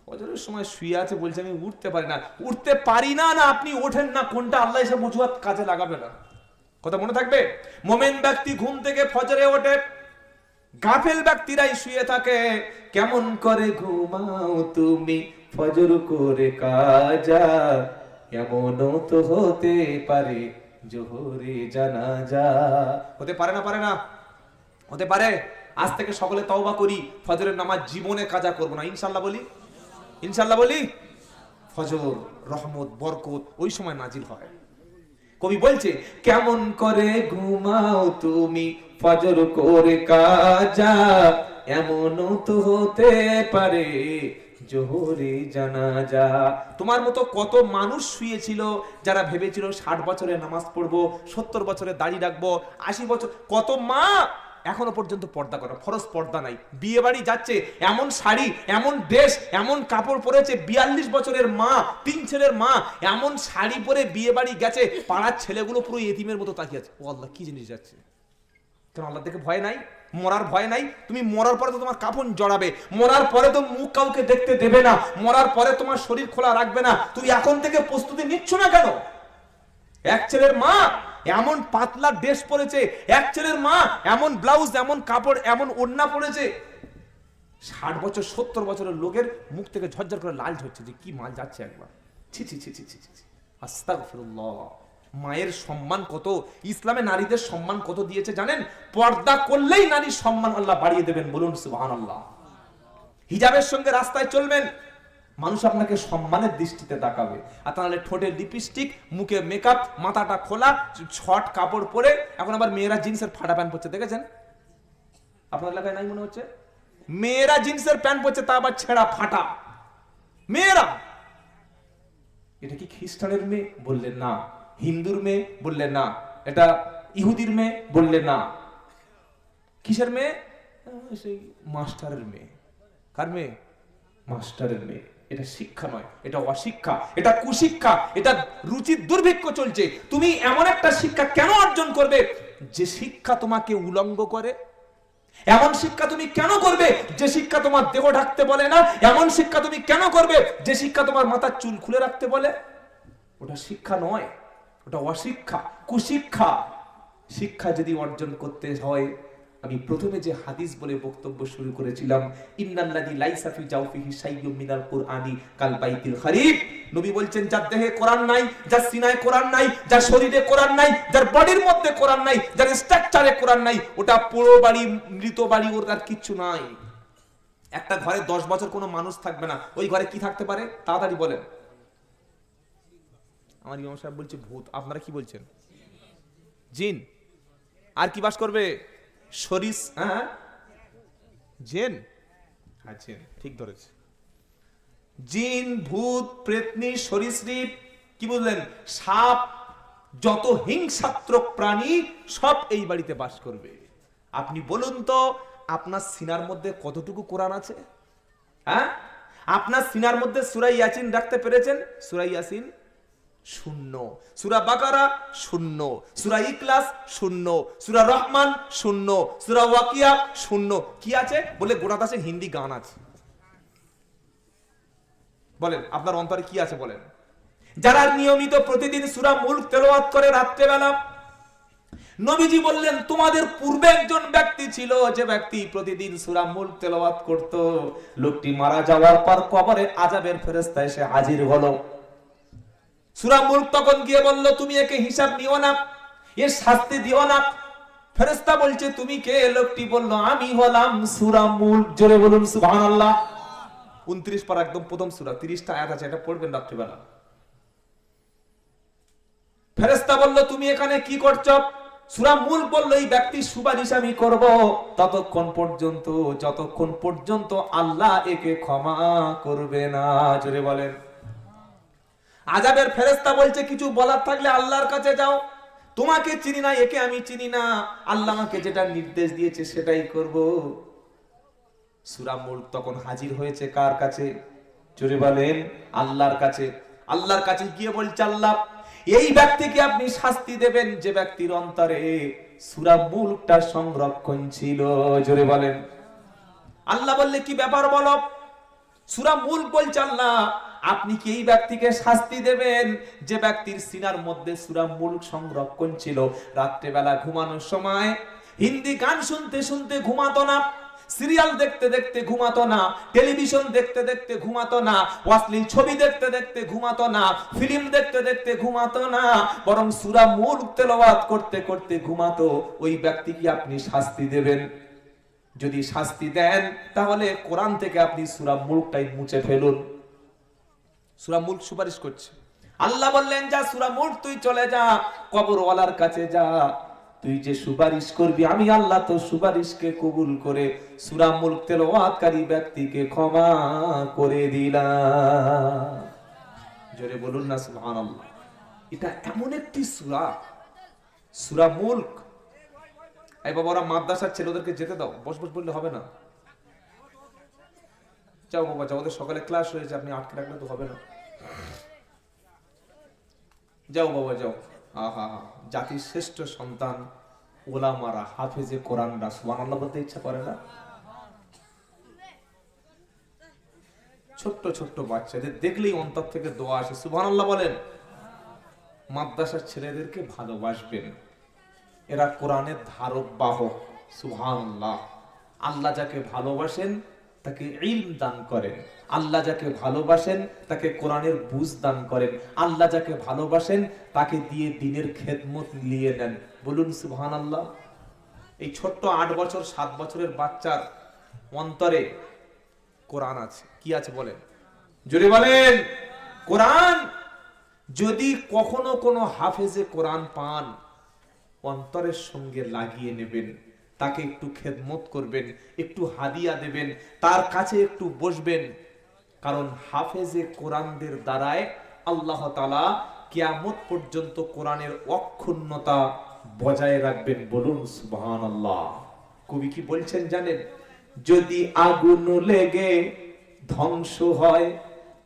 ফজরের সময় শুয়ে আছে, বলছে আমি উঠতে পারি না। উঠতে পারি না, না আপনি ওঠেন না, কোনটা আল্লাহ এসে বুঝুয়াত কাজে লাগাবে না। কথা মনে থাকবে। মোমেন ব্যক্তি ঘুম থেকে ফজরে ওঠে, গাফেল ব্যক্তিরাই শুয়ে থাকে। কেমন করে ঘুমাও তুমি ফজর করে কাজা, এমনও তো হতে পারে জোহরে জানাজা। হতে পারে না? পারে না? হতে পারে। আজ থেকে সকলে তওবা করি, ফজরের নামাজ জীবনে কাজা করব না, ইনশাআল্লাহ বলি, ইনশাআল্লাহ বলি। ফজর রহমত বরকত ওই সময় নাজিল হয়। কবি বলছে কেমন করে ঘুমাও তুমি ফজর করে কাজা, এমনও তো হতে পারে জোহরে জানাজা। তোমার মতো কত মানুষ শুয়েছিল যারা ভেবেছিল 60 বছরে নামাজ পড়বো, 70 বছরে দাড়ি রাখবো, 80 বছর। কত মা এখনো পর্যন্ত পর্দা করে, ফরজ পর্দা নাই, বিয়ে বাড়ি যাচ্ছে, এমন শাড়ি, এমন ড্রেস, এমন কাপড় পরেছে। 42 বছরের মা, 3 ছেলের মা, এমন শাড়ি পরে বিয়ে বাড়ি গেছে, পাড়ার ছেলেগুলো পুরো এতিমের মতো তাকিয়ে আছে। ও আল্লাহ, কি জিনিস যাচ্ছে? কেন আল্লাহ দেখে ভয় নাই? মরার ভয় নাই? তুমি মরার পরে তো তোমার কাফন জড়াবে, মরার পরে তো মুখ কাউকে দেখতে দেবে না, মরার পরে তোমার শরীর খোলা রাখবে না। তুই এখন থেকে প্রস্তুতি নিচ্ছ না কেন? এক ছেলের মা এমন পাতলা ড্রেস পরেছে, এক ছেলের মা এমন ব্লাউজ, এমন কাপড়, এমন ওড়না পরেছে। 60 বছর 70 বছরের লোকের মুখ থেকে ঝরঝর করে লাল ঝরছে, যে কি মাল যাচ্ছে একবার। ছি ছি ছি ছি ছি ছি, আস্তাগফিরুল্লাহ। মায়ের সম্মান কত, ইসলামে নারীদের সম্মান কত দিয়েছে জানেন? পর্দা করলেই নারীর সম্মান আল্লাহ বাড়িয়ে দেবেন। বলুন সুবহানাল্লাহ। হিজাবের সঙ্গে রাস্তায় চলবেন, মানুষ আপনাকে সম্মানের দৃষ্টিতে তাকাবে। আর তাহলে ঠোঁটে লিপস্টিক, মুখে মেকআপ, মাথাটা খোলা, শর্ট কাপড় পরে। এখন আবার মেয়েরা জিন্সের ফাটা প্যান্ট পরছে, দেখেছেন? আপনার এলাকায় নাই মনে হচ্ছে? মেয়েরা জিন্সের প্যান্ট পরছে, তা আবার ছেঁড়া ফাটা। মেয়েরা, এটা কি খ্রিস্টানের মেয়ে? বললেন না। হিন্দুর মেয়ে? বললেন না। এটা ইহুদির মেয়ে? বললেন না। কিসের মেয়ে? সেই মাস্টারের মেয়ে। কার মেয়ে? মাস্টারের মেয়ে। এটা শিক্ষা নয়, এটা অশিক্ষা, এটা কুশিক্ষা, এটা রুচির দুর্ভিক্ষ চলছে। তুমি এমন একটা শিক্ষা কেন অর্জন করবে যে শিক্ষা তোমাকে উলঙ্গ করে? এমন শিক্ষা তুমি কেন করবে যে শিক্ষা তোমার দেহ ঢাকতে বলে না? এমন শিক্ষা তুমি কেন করবে যে শিক্ষা তোমার মাথার চুল খুলে রাখতে বলে? ওটা শিক্ষা নয়, ওটা অশিক্ষা, কুশিক্ষা। শিক্ষা যদি অর্জন করতে হয় আমি প্রথমে যে হাদিস বলে বক্তব্য শুরু করেছিলাম, ইন্নাল্লাযী লাইসা ফি জাওফিহি শাইয়ুম মিনাল কুরআনি কাল বাইতিল খারিব। নবী বলছেন যার দেহে কোরআন নাই, যার সিনায় কোরআন নাই, যার শরীরে কোরআন নাই, যার বডির মধ্যে কোরআন নাই, যার স্ট্রাকচারে কোরআন নাই, ওটা পুরো বাড়ি, মৃত বাড়ি, ওর আর কিচ্ছু নাই। একটা ঘরে 10 বছর কোনো মানুষ থাকবে না, ওই ঘরে কি থাকতে পারে? তাড়াতাড়ি বলেন। আমার ইমাম সাহেব বলছে ভূত, আপনারা কি বলছেন? জিন। আর কি বাস করবে? সরিস, হ্যাঁ জিন, হ্যাঁ জিন, ঠিক ধরেছে। জিন, ভূত, প্রেতনি, সরীসৃপ, কি বুঝলেন, সাপ, যত হিংসাত্মক প্রাণী সব এই বাড়িতে বাস করবে। আপনি বলুন তো আপনার সিনার মধ্যে কতটুকু কোরআন আছে? হ্যাঁ, আপনার সিনার মধ্যে সূরা ইয়াসিন রাখতে পেরেছেন? সূরা ইয়াসিন শূন্য, সূরা বাকারা শূন্য, সূরা ইখলাস শূন্য, সূরা রহমান শূন্য, সূরা ওয়াকিয়া শূন্য। কি আছে? বলে গোটা দাসে হিন্দি গান আছে। বলেন আপনার অন্তরে কি আছে বলেন? যারা নিয়মিত প্রতিদিন সূরা মুলক তেলাওয়াত করে রাত্রেবেলা, নবীজি বললেন তোমাদের পূর্বে একজন ব্যক্তি ছিল, যে ব্যক্তি প্রতিদিন সূরা মুলক তেলাওয়াত করত, লোকটি মারা যাওয়ার পর কবরে আযাবের ফেরেশতা এসে হাজির হলো। সূরা মুলক তখন গিয়ে বলল তুমি একে হিসাব নিও না, এর শাস্তি দিও না। ফেরেশতা বলছে তুমি কে? লোকটি বলল আমি হলাম সূরা মুলক। জোরে বলুন সুবহানাল্লাহ। 29 পারা একদম প্রথম সূরা, 30টা আয়াত আছে, এটা পড়বেন রাত্রিবেলা। ফেরেশতা বলল তুমি এখানে কি করছো? সূরা মুলক বলল এই ব্যক্তির সুপারিশ আমি করব ততক্ষণ পর্যন্ত যতক্ষণ পর্যন্ত আল্লাহ একে ক্ষমা করবে না। জোরে বলেন। আযাবের ফেরেশতা বলছে কিছু বলার থাকলে আল্লাহর কাছে যাও, তোমাকে চিনি না, একে আমি চিনি না, আল্লাহ আমাকে যেটা নির্দেশ দিয়েছে সেটাই করব। সূরা মুলক তখন হাজির হয়েছে কার কাছে? জোরে বলেন আল্লাহর কাছে। আল্লাহর কাছে গিয়ে বলছে আল্লাহ এই ব্যক্তিকে আপনি শাস্তি দেবেন যে ব্যক্তির অন্তরে সূরা মুলকটা সংরক্ষণ ছিল। জোরে বলেন। আল্লাহ বললে কি ব্যাপার বলো? সূরা মুলক বলছে আল্লাহ আপনি কি এই ব্যক্তিকে শাস্তি দেবেন যে ব্যক্তির সিনার মধ্যে সূরা মুলক সংরক্ষণ ছিল? রাত্রেবেলা ঘুমানোর সময় হিন্দি গান শুনতে শুনতে ঘুমাতো না, সিরিয়াল দেখতে দেখতে ঘুমাতো না, টেলিভিশন দেখতে দেখতে ঘুমাতো না, অশ্লীল ছবি দেখতে দেখতে ঘুমাতো না, ফিল্ম দেখতে দেখতে ঘুমাতো না, বরং সূরা মুলক তেলাওয়াত করতে করতে ঘুমাতো। ওই ব্যক্তি কি আপনি শাস্তি দেবেন? যদি শাস্তি দেন তাহলে কোরআন থেকে আপনি সূরা মুলকটাই মুছে ফেলুন। সূরা মুলক সুপারিশ করছে। আল্লাহ বললেন যা সূরা মুলক তুই চলে যা, কবরওয়ালার কাছে যা, তুই যে সুপারিশ করবি আমি আল্লাহ তো সুপারিশকে কবুল করে সূরা মুলক তেলাওয়াতকারী ব্যক্তিকে ক্ষমা করে দিলাম। জোরে বলুন না সুবহানাল্লাহ। এটা এমন একটি সূরা, সূরা মুলক। এই বাবা ওরা মাদ্রাসার ছেলেদেরকে যেতে দাও, বস বস বললে হবে না। যাও বাবা যাও, ওদের সকালে ক্লাস হয়েছে, আপনি আটকে রাখলে তো হবে না। যাও বাবা যাও। আহা জাতির শ্রেষ্ঠ সন্তান ওলামারা, হাফেজে কোরআনরা সুবহানাল্লাহ বলতে ইচ্ছা করে না? ছোট্ট ছোট্ট বাচ্চাদের দেখলেই অন্তর থেকে দোয়া আসে। সুবহানাল্লাহ বলেন। মাদ্রাসার ছেলেদেরকে ভালোবাসবেন, এরা কোরআনের ধারক বাহক। সুবহানাল্লাহ। আল্লাহ যাকে ভালোবাসেন তাকে ইলম দান করেন, আল্লাহ যাকে ভালোবাসেন তাকে কোরআনের বুঝ দান করেন, আল্লাহ যাকে ভালোবাসেন তাকে দিয়ে দ্বীনের খেদমত নিয়ে নেন। বলুন সুবহানাল্লাহ। এই ছোট্ট 8 বছর 7 বছরের বাচ্চার অন্তরে কোরআন আছে। কি আছে বলেন? জোরে বলেন। কোরআন। যদি কখনো কোনো হাফেজে কোরআন পান, অন্তরের সঙ্গে লাগিয়ে নেবেন, তাকে একটু খেদমত করবেন, একটু হাদিয়া দেবেন, তার কাছে একটু বসবেন। কারণ হাফেজে কোরআনদের দ্বারায় আল্লাহ তাআলা কিয়ামত পর্যন্ত কোরআনের অক্ষুণ্ণতা বজায় রাখবেন। বলুন সুবহানাল্লাহ। কবি কি বলছেন জানেন? যদি আগুন লেগে ধ্বংস হয়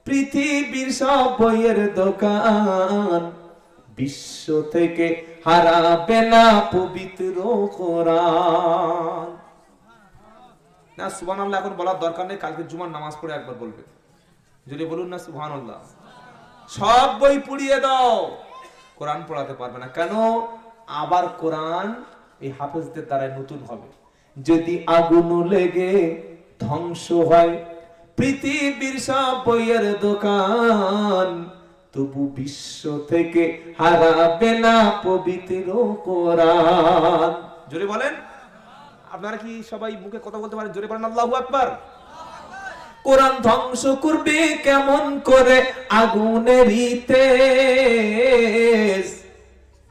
পৃথিবীর সব বইয়ের দোকান, বিশ্ব থেকে হারাবে না পবিত্র কোরআন। না সুবহানাল্লাহ এখন বলার দরকার নেই, কালকে জুমার নামাজ পড়ে একবার বলবেন। যদি বলুন না সুবহানাল্লাহ। সব বই পুড়িয়ে দাও, কোরআন পড়াতে পারবে না। কেন? আবার কোরআন এই হাফেজদের দ্বারা নতুন হবে। যদি আগুন লেগে ধ্বংস হয় পৃথিবীর সব বইয়ের দোকান, তবু বিশ্ব থেকে হারাবে না পবিত্র কোরআন। জোরে বলেন। আপনারা কি সবাই মুখে কথা বলতে পারেন? জোরে বলেন আল্লাহু আকবার। কোরআন ধ্বংস করবে কেমন করে আগুনেরই তেজ,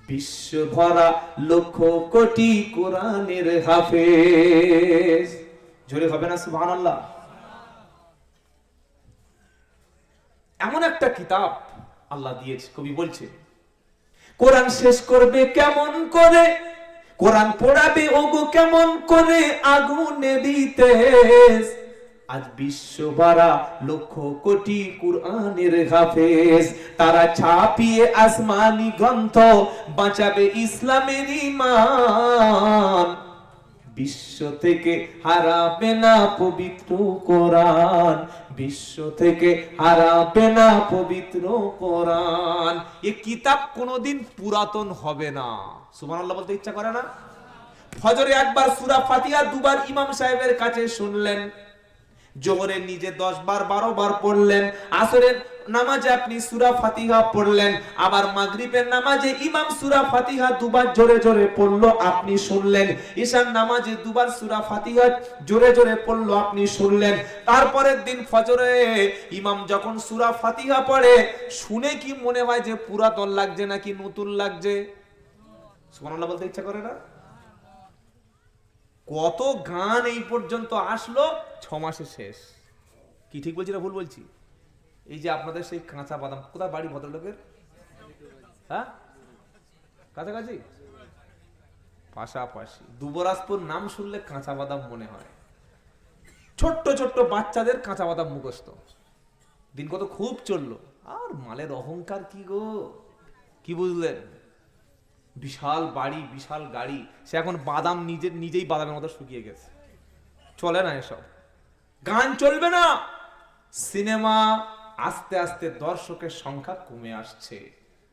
বিশ্ব ভরা লক্ষ কোটি কোরআনের হাফেজ। জোরে হবে না সুবহানাল্লাহ? এমন একটা কিতাব আল্লাহ দিয়েছে, কবি বলছে কোরআন শেষ করবে কেমন করে, কোরআন পড়াবে ওগো কেমন করে আগুনেরই তেজ, আজ বিশ্ব ভরা লক্ষ কোটি কুরআনের হাফেজ, তারা ছাপিয়ে আসমানি গ্রন্থ বাঁচাবে ইসলামের ঈমান, বিশ্ব থেকে হারাবে না পবিত্র কোরআন, বিশ্ব থেকে হারাবে না পবিত্র কোরআন। এই কিতাব কোনোদিন পুরাতন হবে না। সুবহানাল্লাহ বলতে ইচ্ছা করে না? ফজরে একবার সূরা ফাতিহা দুবার ইমাম সাহেবের কাছে শুনলেন, জোহরে নিজে 10 বার 12 বার পড়লেন, আসরের নামাজে আপনি সূরা ফাতিহা পড়লেন, আবার মাগরিবের নামাজে ইমাম সূরা ফাতিহা দুবার জোরে জোরে পড়লো আপনি শুনলেন, ঈশার নামাজে দুবার সূরা ফাতিহা জোরে জোরে পড়লো আপনি শুনলেন। তারপরের দিন ফজরে ইমাম যখন সূরা ফাতিহা পড়ে শুনে কি মনে হয় যে পুরাতন লাগছে নাকি নতুন লাগছে? সুবহানাল্লাহ বলতে ইচ্ছা করে না? কত গান এই পর্যন্ত আসলো, 6 মাসে শেষ। কি ঠিক বলছি না ভুল বলছি? এই যে আপনাদের সেই কাঁচা বাদাম, কোথায় বাড়ি ভদ্রলোকের? হ্যাঁ, কাছাকাছি, পাশাপাশি। দুবরাজপুর নাম শুনলে কাঁচা বাদাম মনে হয়। ছোট্ট ছোট্ট বাচ্চাদের কাঁচা বাদাম মুখস্থ। দিন কত খুব চললো। আর মালের অহংকার কি গো, কি বুঝলেন? বিশাল বাড়ি, বিশাল গাড়ি, সে এখন বাদাম নিজেই বাদামের মতো শুকিয়ে গেছে। চলে না এসব, গান চলবে না। সিনেমা আস্তে আস্তে দর্শকের সংখ্যা কমে আসছে,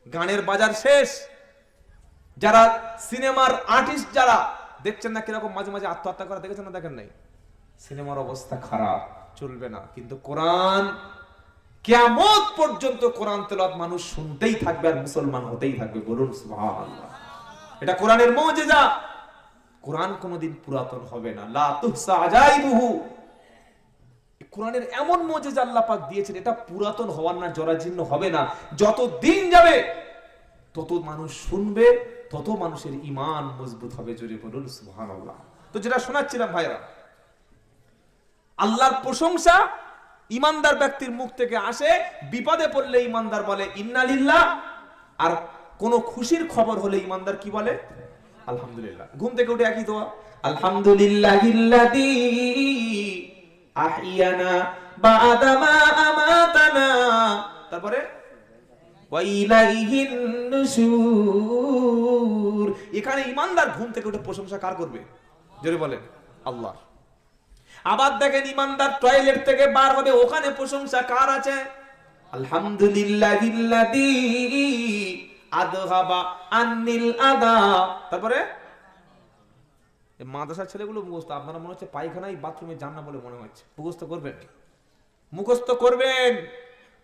গানের বাজার শেষ। যারা সিনেমার আর্টিস্ট যারা দেখছেন না কিরকম মাঝে মাঝে আত্মহত্যা করা, দেখেছেন না? দেখেন নাই? সিনেমার অবস্থা খারাপ, চলবে না। কিন্তু কোরআন কিয়ামত পর্যন্ত কোরআন তেলাওয়াত মানুষ শুনতেই থাকবে আর মুসলমান হতেই থাকবে। বলুন সুবহানাল্লাহ। এটা কোরআনের মুজিজা। কোরআন কোনোদিন পুরাতন হবে না। লা তুহসা আজাইবুহু। কোরআনের এমন মুজিজা আল্লাহ পাক দিয়েছেন, এটা পুরাতন হওয়ার না, জরাজীর্ণ হবে না। যত দিন যাবে তত মানুষ শুনবে, তত মানুষের ঈমান মজবুত হবে। জোরে বলুন সুবহানাল্লাহ। তো যেটা শোনাচ্ছিলাম ভাইরা, আল্লাহর প্রশংসা ইমানদার ব্যক্তির মুখ থেকে আসে। বিপদে পড়লে ইমানদার বলে ইন্না লিল্লাহ, আর কোন খুশির খবর হলে ইমানদার কি বলে? আলহামদুলিল্লাহ। ঘুম থেকে উঠে একই দোয়া, আলহামদুলিল্লাহিল্লাযী আহিয়ানা বা'দা মা আমাতানা, তারপরে ওয়া ইলাইহিন নুশুর। এখানে ইমানদার ঘুম থেকে উঠে প্রশংসা কার করবে? জোরে বলেন আল্লাহ। আবার দেখেন ইমানদার টয়লেট থেকে বার হবে, ওখানে প্রশংসা কার আছে? আলহামদুলিল্লাহিল্লাযী আযহাবা আন্নিল আদা। তারপরে এই মাদ্রাসার ছেলেগুলো মুখস্থ, আপনারা মনে হচ্ছে পায়খানায় বাথরুমে যান না বলে মনে হচ্ছে। মুখস্থ করবেন, মুখস্থ করবেন।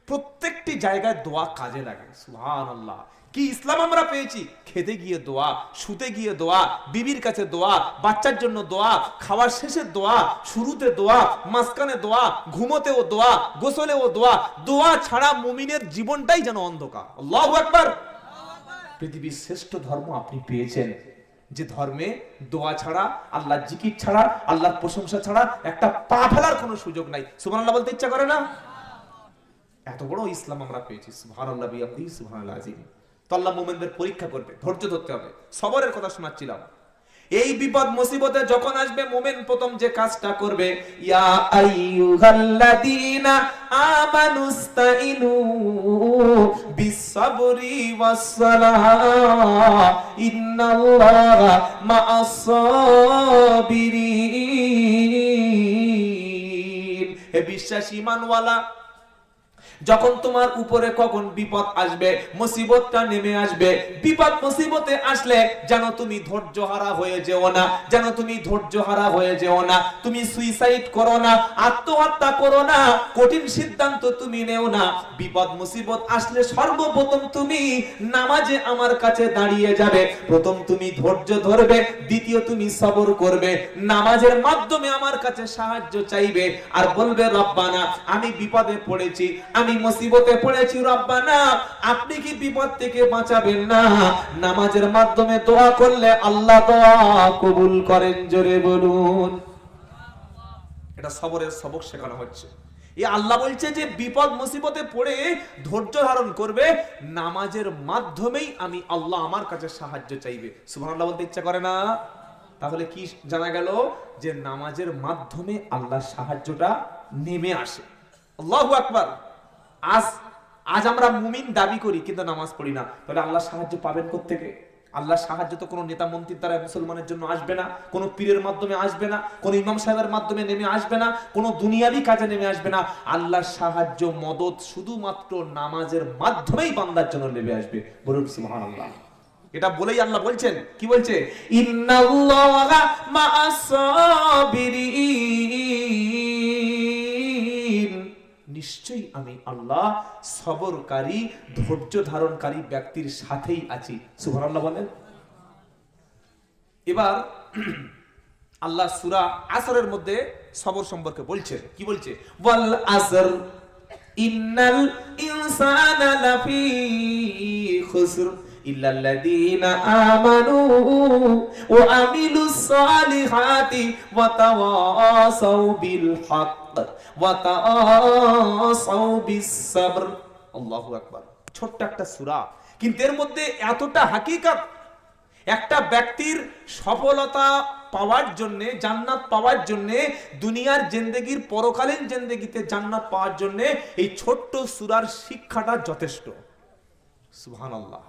প্রত্যেকটি জায়গায় দোয়া কাজে লাগে। সুবহানাল্লাহ। কি ইসলাম আমরা পেয়েছি! খেতে গিয়ে দোয়া, শুতে গিয়ে দোয়া, বিবির কাছে দোয়া, বাচ্চার জন্য দোয়া, খাওয়ার শেষে দোয়া, শুরুতে দোয়া, মাঝখানে দোয়া, ঘুমোতেও দোয়া, গোসলেও দোয়া। দোয়া ছাড়া মুমিনের জীবনটাই যেন অন্ধকার। আল্লাহু আকবার। পৃথিবীর শ্রেষ্ঠ ধর্ম আপনি পেয়েছেন, যে ধর্মে দোয়া ছাড়া, আল্লাহর জিকির ছাড়া, আল্লাহর প্রশংসা ছাড়া একটা পা ফেলার কোনো সুযোগ নাই। সুবহানাল্লাহ বলতে ইচ্ছা করে না? এত বড় ইসলাম আমরা পেয়েছি। সুবহানাল্লাহ বিহামদিহি সুবহানাল আযীম। তো আল্লাহ মুমিনদের পরীক্ষা করবে, ধৈর্য ধরতে হবে। সবরের কথা শোনাচ্ছিলাম। এই বিপদ মুসিবতে যখন আসবে, মুমিন প্রথম যে কাজটা করবে, ইয়া আইয়ুহাল্লাযীনা আমানুস্তাইনু বিস-সাবরি ওয়াস-সালাহ ইন্নাল্লাহা মা'আস-সাবিরিন। হে বিশ্বাসী ঈমানওয়ালা, যখন তোমার উপরে কখন বিপদ আসবে, মুসিবতটা নেমে আসবে, বিপদ মুসিবতে আসলে যেন তুমি ধৈর্যহারা হয়ে যেও না, যেন তুমি ধৈর্যহারা হয়ে যেও না, তুমি সুইসাইড করো না, আত্মহত্যা করো না, কঠিন সিদ্ধান্ত তুমি নেও না। বিপদ মুসিবত আসলে সর্বপ্রথম তুমি নামাজে আমার কাছে দাঁড়িয়ে যাবে, প্রথম তুমি ধৈর্য ধরবে, দ্বিতীয় তুমি সবর করবে, নামাজের মাধ্যমে আমার কাছে সাহায্য চাইবে আর বলবে রব্বানা আমি বিপদে পড়েছি, আমি মুসিবতে পড়েছি, রব্বানা আপনি কি বিপদ থেকে বাঁচাবেন না। নামাজের মাধ্যমে দোয়া করলে আল্লাহ দোয়া কবুল করেন, জোরে বলুন। এটা সবরের সবক শেখানো হচ্ছে। এই আল্লাহ বলছে যে বিপদ মুসিবতে পড়ে ধৈর্য ধারণ করবে, নামাজের মাধ্যমেই আমি আল্লাহ আমার কাছে সাহায্য চাইবে। সুবহানাল্লাহ বলতে ইচ্ছা করে না? তাহলে কি জানা গেল যে নামাজের মাধ্যমে আল্লাহর সাহায্যটা নেমে আসে। আল্লাহু আকবার। আজ আমরা মুমিন দাবি করি কিন্তু নামাজ পড়ি না, তাহলে আল্লাহর সাহায্য পাবেন কোত্থেকে? আল্লাহর সাহায্য তো কোনো নেতা মন্ত্রীর দ্বারা মুসলমানের জন্য আসবে না, কোনো পীরের মাধ্যমে আসবে না, কোনো ইমাম সাহেবের মাধ্যমে নেমে আসবে না, কোনো দুনিয়াবি কাজে নেমে আসবে না। আল্লাহর সাহায্য মদদ শুধুমাত্র নামাজের মাধ্যমেই বান্দার জন্য নেমে আসবে। বলুন সুবহানাল্লাহ। এটা বলেই আল্লাহ বলছেন, কি বলছে? ইন্নাল্লাহা মা'আস সাবিরিন, নিশ্চয়ই আমি আল্লাহ সবরকারী ধৈর্য ধারণকারী ব্যক্তির সাথেই আছি। সুবহানাল্লাহ বলেন। এবার আল্লাহ সূরা আসরের মধ্যে সবর সম্পর্কে বলছেন, কি বলছে? ওয়াল আসর ইন্নাল ইনসানা লাফি খুসর ইল্লাল্লাযীনা আমানু ওয়া আমিলুস সালিহাতি ওয়া তাওয়াসাউ বিল হক ওয়া তাওয়াসাউ বিস সাবর। আল্লাহু আকবার। ছোট্ট একটা সূরা, কিন্তু এর মধ্যে এতটা হাকিকত। একটা ব্যক্তির সফলতা পাওয়ার জন্য, জান্নাত পাওয়ার জন্য, দুনিয়ার জিন্দেগির পরকালীন জিন্দেগিতে জান্নাত পাওয়ার জন্য এই ছোট্ট সূরার শিক্ষাটা যথেষ্ট। সুবহানাল্লাহ।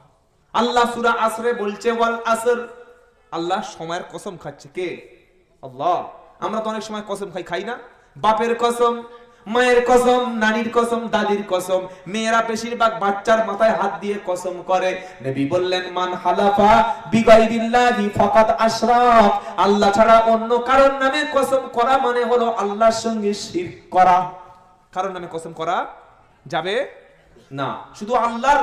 আল্লাহ সূরা আসরে বলছে ওয়াল আসর, আল্লাহ সময়ের কসম খাচ্ছে। কে? আল্লাহ। আমরা তো অনেক সময় কসম খাই না? বাপের কসম, মায়ের কসম, নানির কসম, দাদির কসম। মেয়েরা বেশিরভাগ বাচ্চার মাথায় হাত দিয়ে কসম করে। নবী বললেন মান হালাফা বিগাইরিল্লাহি ফাকাদ আশরাক, আল্লাহ ছাড়া অন্য কারোর নামে কসম করা মানে হলো আল্লাহর সঙ্গে শিরক করা। কারোর নামে কসম করা যাবে না, শুধু আল্লাহর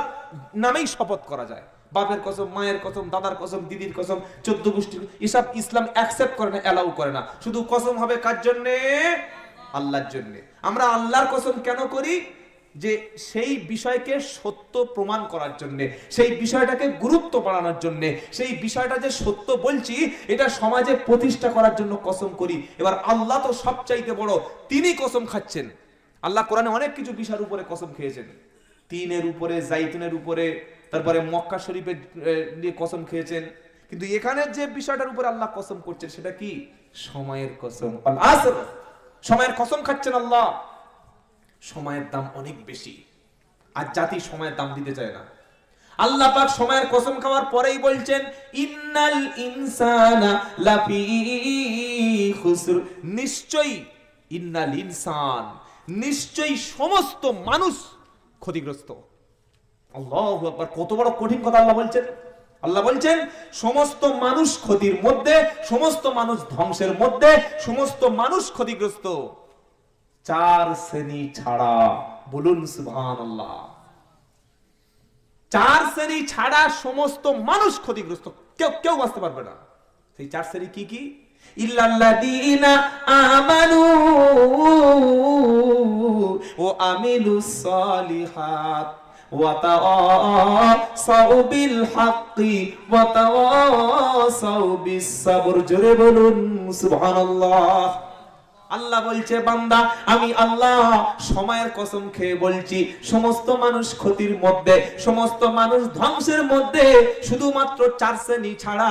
নামেই শপথ করা যায়। বাপের কসম, মায়ের কসম, দাদার কসম, দিদির কসম, 14 গোষ্ঠীর, এসব ইসলাম অ্যাকসেপ্ট করে না, এলাও করে না। শুধু কসম হবে কার জন্য? আল্লাহর জন্য। আমরা আল্লাহর কসম কেন করি? যে সেই বিষয়কে সত্য প্রমাণ করার জন্য, সেই বিষয়টাকে গুরুত্ব বাড়ানোর জন্য, সেই বিষয়টা যে সত্য বলছি এটা সমাজে প্রতিষ্ঠা করার জন্য কসম করি। এবার আল্লাহ তো সবচাইতে বড়, তিনি কসম খাচ্ছেন। আল্লাহ কোরআনে অনেক কিছু বিষয়ের উপরে কসম খেয়েছেন। তিনের উপরে, জাইতুনের উপরে, তারপরে মক্কা শরীফে নিয়ে কসম খেয়েছেন। কিন্তু এখানে যে বিষয়টার উপরে আল্লাহ কসম করছেন সেটা কি? সময়ের কসম। আসর, সময়ের কসম খাচ্ছেন আল্লাহ। সময়ের দাম অনেক বেশি, আর জাতি সময়ের দাম দিতে চায় না। আল্লাহ পাক সময়ের কসম খাওয়ার পরেই বলছেন ইন্নাল ইনসানা লাফি খুসর, নিশ্চয়ই, ইন্নাল ইনসান, নিশ্চয়ই সমস্ত মানুষ ক্ষতিগ্রস্ত। আল্লাহু আকবার। কত বড় কঠিন কথা আল্লাহ বলছেন। আল্লাহ বলছেন সমস্ত মানুষ ক্ষতির মধ্যে, সমস্ত মানুষ ধ্বংসের মধ্যে, সমস্ত মানুষ ক্ষতিগ্রস্ত, 4 শ্রেণী ছাড়া। বলুন সুবহানাল্লাহ। 4 শ্রেণী ছাড়া সমস্ত মানুষ ক্ষতিগ্রস্ত, কেউ বাঁচতে পারবে না। সেই 4 শ্রেণী কি কি? ইল্লাল্লাযীনা আমানু ওয়া আমিলুস সালিহাত ওয়া তাওয়াসাউ বিল হাক্কি ওয়া তাওয়াসাউ বিস সাবর। জোরে বলুন সুবহানাল্লাহ। আল্লাহ বলছে বান্দা আমি আল্লাহ সময়ের কসম খেয়ে বলছি সমস্ত মানুষ ক্ষতির মধ্যে, সমস্ত মানুষ ধ্বংসের মধ্যে, শুধুমাত্র 4 শ্রেণী ছাড়া।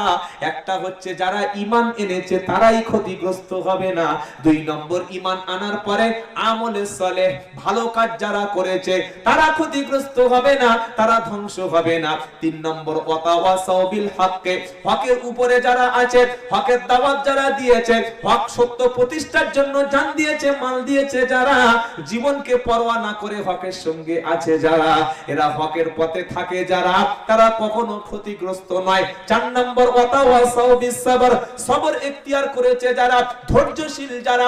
একটা হচ্ছে যারা ঈমান এনেছে তারাই ক্ষতিগ্রস্ত হবে না। 2 নম্বর, ঈমান আনার পরে আমলে সালেহ ভালো কাজ যারা করেছে তারা ক্ষতিগ্রস্ত হবে না, তারা ধ্বংস হবে না। 3 নম্বর, ওয়াতাওয়াসাউ বিল হক, হকের উপরে যারা আছে, হকের দাওয়াত যারা দিয়েছে, হক সত্য প্রতিষ্ঠার জন্য জন্য জান দিয়েছে, মাল দিয়েছে যারা, জীবনকে পরোয়া না করে হকের সঙ্গে আছে যারা, এরা হকের পথে থাকে যারা, তারা কখনো ক্ষতিগ্রস্ত নয়। 4 নম্বর ওয়াতাওয়াসাউ বিসসাবর, সবর ইখতিয়ার করেছে যারা, ধৈর্যশীল যারা,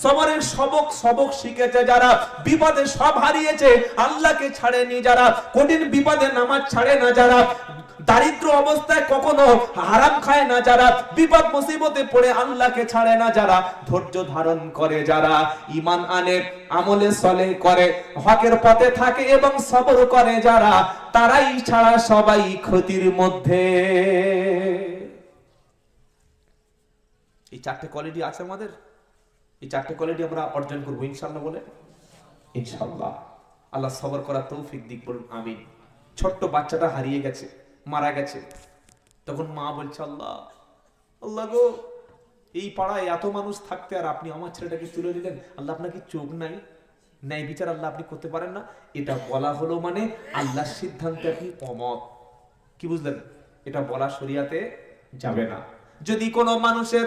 সবরের সবক শিখেছে যারা, বিপদে সব হারিয়েছে আল্লাহকে ছাড়েনি যারা, কঠিন বিপদে নামাজ ছাড়ে না যারা, দারিদ্র অবস্থায় কখনো হারাম খায় না যারা, বিপদ মুসিবতে পড়ে আল্লাহকে ছাড়ে না যারা, ধৈর্য ধারণ করে যারা, ঈমান আনে, আমলে সলেহ করে, হকের পথে থাকে এবং সবর করে যারা, তারাই ছাড়া সবাই ক্ষতির মধ্যে। এই 4টে কোয়ালিটি আছে আমাদের, এই 4টে কোয়ালিটি আমরা অর্জন করব ইনশাআল্লাহ বলে, ইনশাআল্লাহ। আল্লাহ সবর করার তৌফিক দিক, বলুন আমিন। ছোট্ট বাচ্চাটা হারিয়ে গেছে, মারা গেছে, তখন মা বলছে আল্লাহ, আল্লাহ গো, এই পাড়ায় এত মানুষ থাকতে আর আপনি আমার ছেলেটাকে তুলে নিলেন, আল্লাহ আপনার কি চোখ নাই? ন্যায় বিচার আল্লাহ আপনি করতে পারেন না? এটা বলা হলো মানে আল্লাহর সিদ্ধান্তে আপনি অমত। কি বুঝলেন? এটা বলা শরিয়াতে যাবে না। যদি কোনো মানুষের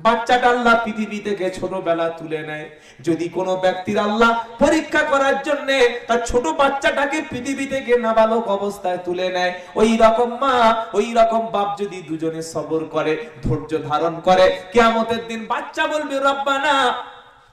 বাচ্চাটা আল্লাহ পৃথিবী থেকে ছোটবেলা তুলে নেয়, যদি কোনো ব্যক্তির আল্লাহ পরীক্ষা করার জন্য তার ছোট বাচ্চাটাকে পৃথিবী থেকে নাবালক অবস্থায় তুলে নেয়, ওই রকম মা, ওই রকম বাপ যদি দুজনে সবর করে, ধৈর্য ধারণ করে, কিয়ামতের দিন বাচ্চা বলবে রব্বানা,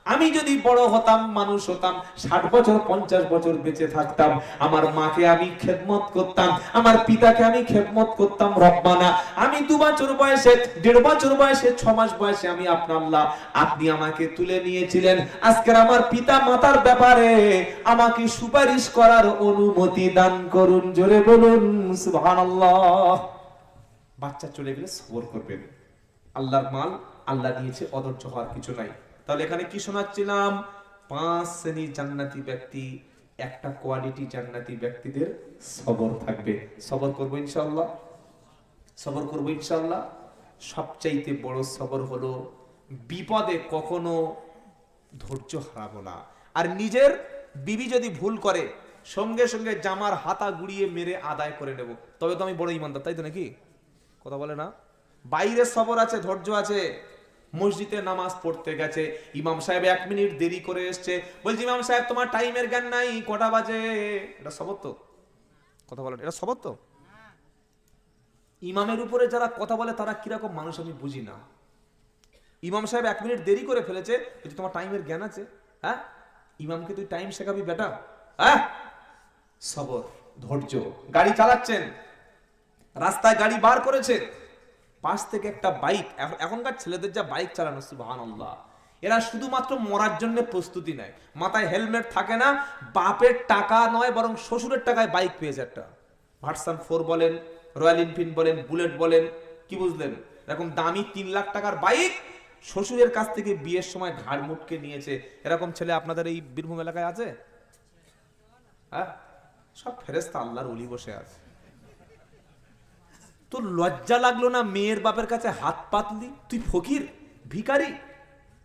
আমি যদি বড় হতাম, মানুষ হতাম, 60 বছর 50 বছর বেঁচে থাকতাম, আমার মাকে আমি খেদমত করতাম, আমার পিতাকে আমি খেদমত করতাম, রব্বানা আমি 2 বছর বয়সে, 1.5 বছর বয়সে, 6 মাস বয়সে আমি আপনার আল্লাহ, আপনি আমাকে তুলে নিয়েছিলেন, আজকের আমার পিতা মাতার ব্যাপারে আমাকে সুপারিশ করার অনুমতি দান করুন। জোরে বলুন সুবহানাল্লাহ। বাচ্চা চলে গেলে সবর করবেন, আল্লাহর মাল আল্লাহ দিয়েছে, অধৈর্য হওয়ার কিছু নাই। তাহলে এখানে কি শোনাচ্ছিলাম? 5 শ্রেণীর জান্নাতি ব্যক্তি, একটা কোয়ালিটি জান্নাতি ব্যক্তিদের সবর থাকবে। সবর করবো ইনশাআল্লাহ, সবর করবো ইনশাআল্লাহ। সবচাইতে বড় সবর হলো বিপদে কখনো ধৈর্য হারাবো না। আর নিজের বিবি যদি ভুল করে, সঙ্গে সঙ্গে জামার হাতা গুড়িয়ে মেরে আদায় করে নেব, তবে তো আমি বড় ইমানদার, তাই তো নাকি? কথা বলে না? বাইরে সবর আছে, ধৈর্য আছে। মসজিদে নামাজ পড়তে গেছে, ইমাম সাহেব 1 মিনিট দেরি করে এসছে, বলছি ইমাম সাহেব তোমার টাইমের জ্ঞান নাই, কটা বাজে? এটা সবর তো? কথা বলেন, এটা সবর তো? ইমামের উপরে যারা কথা বলে তারা কিরকম মানুষ আমি বুঝি না। ইমাম সাহেব 1 মিনিট দেরি করে ফেলেছে, বলছি তোমার টাইমের জ্ঞান আছে? হ্যাঁ, ইমামকে তুই টাইম শেখাবি বেটা? হ্যাঁ, সবর, ধৈর্য। গাড়ি চালাচ্ছেন, রাস্তায় গাড়ি বার করেছে, পাশ থেকে একটা বাইক, এখনকার ছেলেদের যা বাইক চালানো, সুবহানাল্লাহ, এরা শুধুমাত্র মরার জন্য প্রস্তুতি নেয়, মাথায় হেলমেট থাকে না, বাপের টাকা নয় বরং শ্বশুরের টাকায় বাইক পেয়েছে একটা, ভার্সন 4 বলেন, রয়্যাল এনফিল্ড বলেন, বুলেট বলেন, কি বুঝলেন, এরকম দামি 3 লাখ টাকার বাইক শ্বশুরের কাছ থেকে বিয়ের সময় ঘাড় মুটকে নিয়েছে। এরকম ছেলে আপনাদের এই বীরভূম এলাকায় আছে? হ্যাঁ, সব ফেরেশতা আল্লাহর ওলি বসে আছে। তোর লজ্জা লাগলো না মেয়ের বাপের কাছে হাত পাতলি? তুই ফকির, ভিখারি,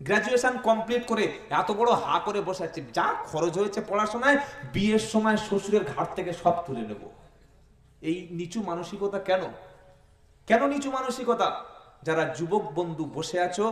গ্রাজুয়েশন কমপ্লিট করে এত বড় হা করে বসে আছে, যা খরচ হয়েছে পড়াশোনায়, বিয়ের সময় শ্বশুরের ঘাট থেকে সব তুলে নেব। এই নিচু মানসিকতা কেন? কেন নিচু মানসিকতা? যারা যুবক বন্ধু বসে আছো,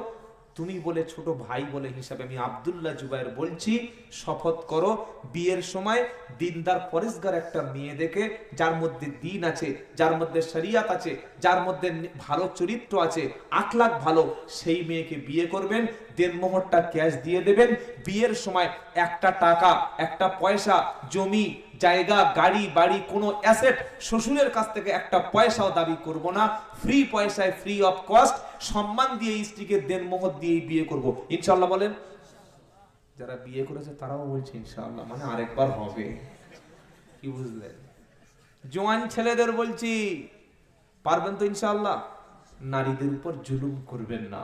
তুমি বলে ছোট ভাই বলে হিসাবে আমি আব্দুল্লাহ জুবায়ের বলছি, শপথ করো বিয়ের সময় দিনদার পরেশগার একটা মেয়ে দেখে, যার মধ্যে দিন আছে, যার মধ্যে শরিয়ত আছে, যার মধ্যে ভালো চরিত্র আছে, আখলাক ভালো, সেই মেয়েকে বিয়ে করবেন। দেনমোহরটা ক্যাশ দিয়ে দেবেন। বিয়ের সময় একটা টাকা, একটা পয়সা, জমি জায়গা, গাড়ি বাড়ি, কোনো অ্যাসেট শ্বশুরের কাছ থেকে একটা পয়সাও দাবি করব না। ফ্রি পয়সায়, ফ্রি অফ কস্ট, সম্মান দিয়ে স্ত্রীকে দেনমোহর দিয়ে বিয়ে করব ইনশাআল্লাহ বলেন। যারা বিয়ে করেছে তারাও বলছে ইনশাআল্লাহ, মানে আরেকবার হবে। কি বুঝলেন? জওয়ান ছেলেদের বলছি, পারবেন তো ইনশাআল্লাহ? নারীদের উপর জুলুম করবেন না।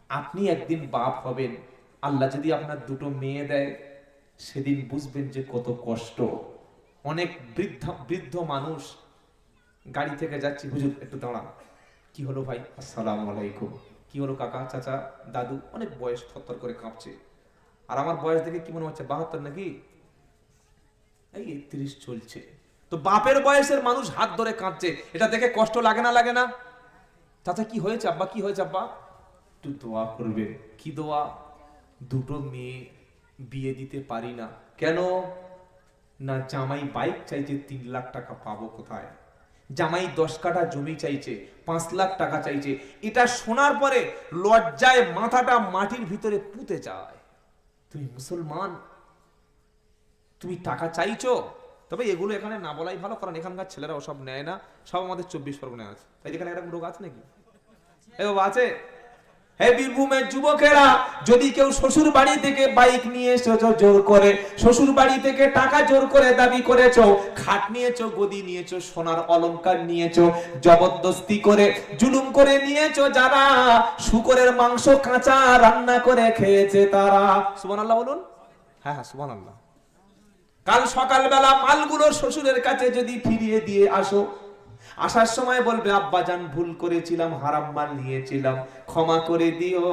আপনি একদিন বাপ হবেন, আল্লাহ যদি আপনার 2টো মেয়ে দেয়, সেদিন বুঝবেন যে কত কষ্ট। অনেক বৃদ্ধ মানুষ গাড়ি থেকে যাচ্ছি, হুজুর একটু দাঁড়ান। কি হলো ভাই? আসসালামু আলাইকুম। কি হলো কাকা, চাচা, দাদু? অনেক বয়স, থরথর করে কাঁপছে। আর আমার বয়স দেখে কি মনে হচ্ছে? 72 নাকি? এই 31 চলছে। তো বাপের বয়সের মানুষ হাত ধরে কাঁদছে, এটা দেখে কষ্ট লাগে না? লাগে না? চাচা কি হয়েছে? আব্বা কি হয়েছে? আব্বা একটু দোয়া করবে। কি দোয়া? দুটো মেয়ে বিয়ে দিতে পারি না। কেন? না জামাই বাইক চাইছে, 3 লাখ টাকা পাবো কোথায়? জামাই 10 কাঠা জমি চাইছে, 5 লাখ টাকা চাইছে। এটা শোনার পরে লজ্জায় মাথাটা মাটির ভিতরে পুঁতে যায়। তুমি মুসলমান, তুমি টাকা চাইছো? তবে এগুলো এখানে না বলাই ভালো, কারণ এখানকার ছেলেরা ওসব নেয় না, সব আমাদের 24 পরগনায় আছে। তাই এখানে এরকম রোগ আছে নাকি? এ বাবা আছে? হে বীরভূমের যুবকেরা, যদি কেউ শ্বশুর বাড়ি থেকে বাইক নিয়ে এসেছো জোর করে, শ্বশুর বাড়ি থেকে টাকা জোর করে দাবি করেছো, খাট নিয়েছো, গদি নিয়েছো, সোনার অলংকার নিয়েছো, জবরদস্তি করে জুলুম করে নিয়েছো, যারা শুকরের মাংস কাঁচা রান্না করে খেয়েছে তারা। সুবহানাল্লাহ বলুন। হ্যাঁ হ্যাঁ সুবহানাল্লাহ। কাল সকালবেলা মালগুলো শ্বশুরের কাছে যদি ফিরিয়ে দিয়ে আসো, আসার সময় বলবে আব্বাজান ভুল করেছিলাম, হারাম মাল নিয়েছিলাম, ক্ষমা করে দিও।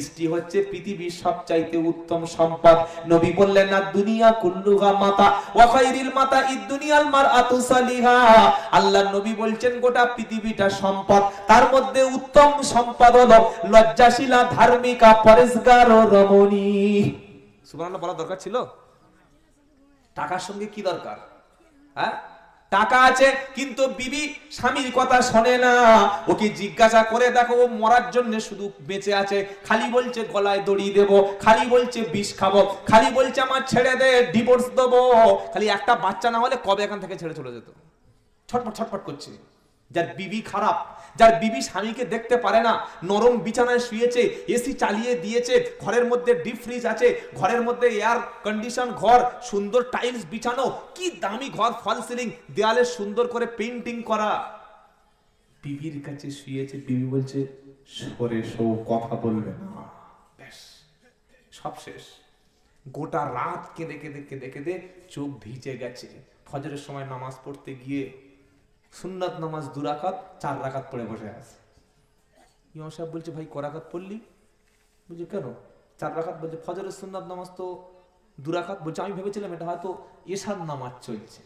স্ত্রী হচ্ছে পৃথিবীর সবচাইতে উত্তম সম্পদ। নবী বললেন না দুনিয়া কুল্লুহা মাতা ওয়া খায়রুল মাতা ইদ-দুনিয়াল মারআতু সালিহা। আল্লাহর নবী বলছেন গোটা পৃথিবীটা সম্পদ, তার মধ্যে উত্তম সম্পদ হলো লজ্জাশীলা, ধার্মিকা, পরেশগার ও রমণী। সুবহানাল্লাহ বলা দরকার ছিল? টাকার সঙ্গে কি দরকার? হ্যাঁ, টাকা আছে কিন্তু বিবি স্বামীর কথা শোনে না। ওকে জিজ্ঞাসা করে দেখো, ও মরার জন্য শুধু বেঁচে আছে, খালি বলছে গলায় দড়ি দেব, খালি বলছে বিষ খাবো, খালি বলছে আমার ছেড়ে দে, ডিভোর্স দেবো। খালি একটা বাচ্চা না হলে কবে এখান থেকে ছেড়ে চলে যেত। ছটফট ছটফট করছে। যার বিবি খারাপ, যার বিবি স্বামীকে দেখতে পারে না, নরম বিছানায় শুয়েছে, এসি চালিয়ে দিয়েছে, ঘরের মধ্যে ডিপ ফ্রিজ আছে, ঘরের মধ্যে এয়ার কন্ডিশন ঘর, সুন্দর টাইলস বিছানো, কি দামি ঘর, ফল সিলিং, দেয়ালে সুন্দর করে পেইন্টিং করা, বিবির কাছে শুয়েছে, বিবি বলছে সরে শো, কথা বলবে না, ব্যাস সব শেষ। গোটা রাত কেঁদে কেঁদে কেঁদে কেঁদে চোখ ভিজে গেছে। ফজরের সময় নামাজ পড়তে গিয়ে সুন্নাত নামাজ 2 রাকাত 4 রাকাত পড়ে বসে আছে। ইমাম সাহেব বলছে ভাই ক রাকাত পড়লি? বলছে কেন 4 রাকাত? বলছে ফজরের সুন্নাত নামাজ তো 2 রাকাত। বলছে আমি ভেবেছিলাম এটা হয়তো এশার নামাজ চলছে।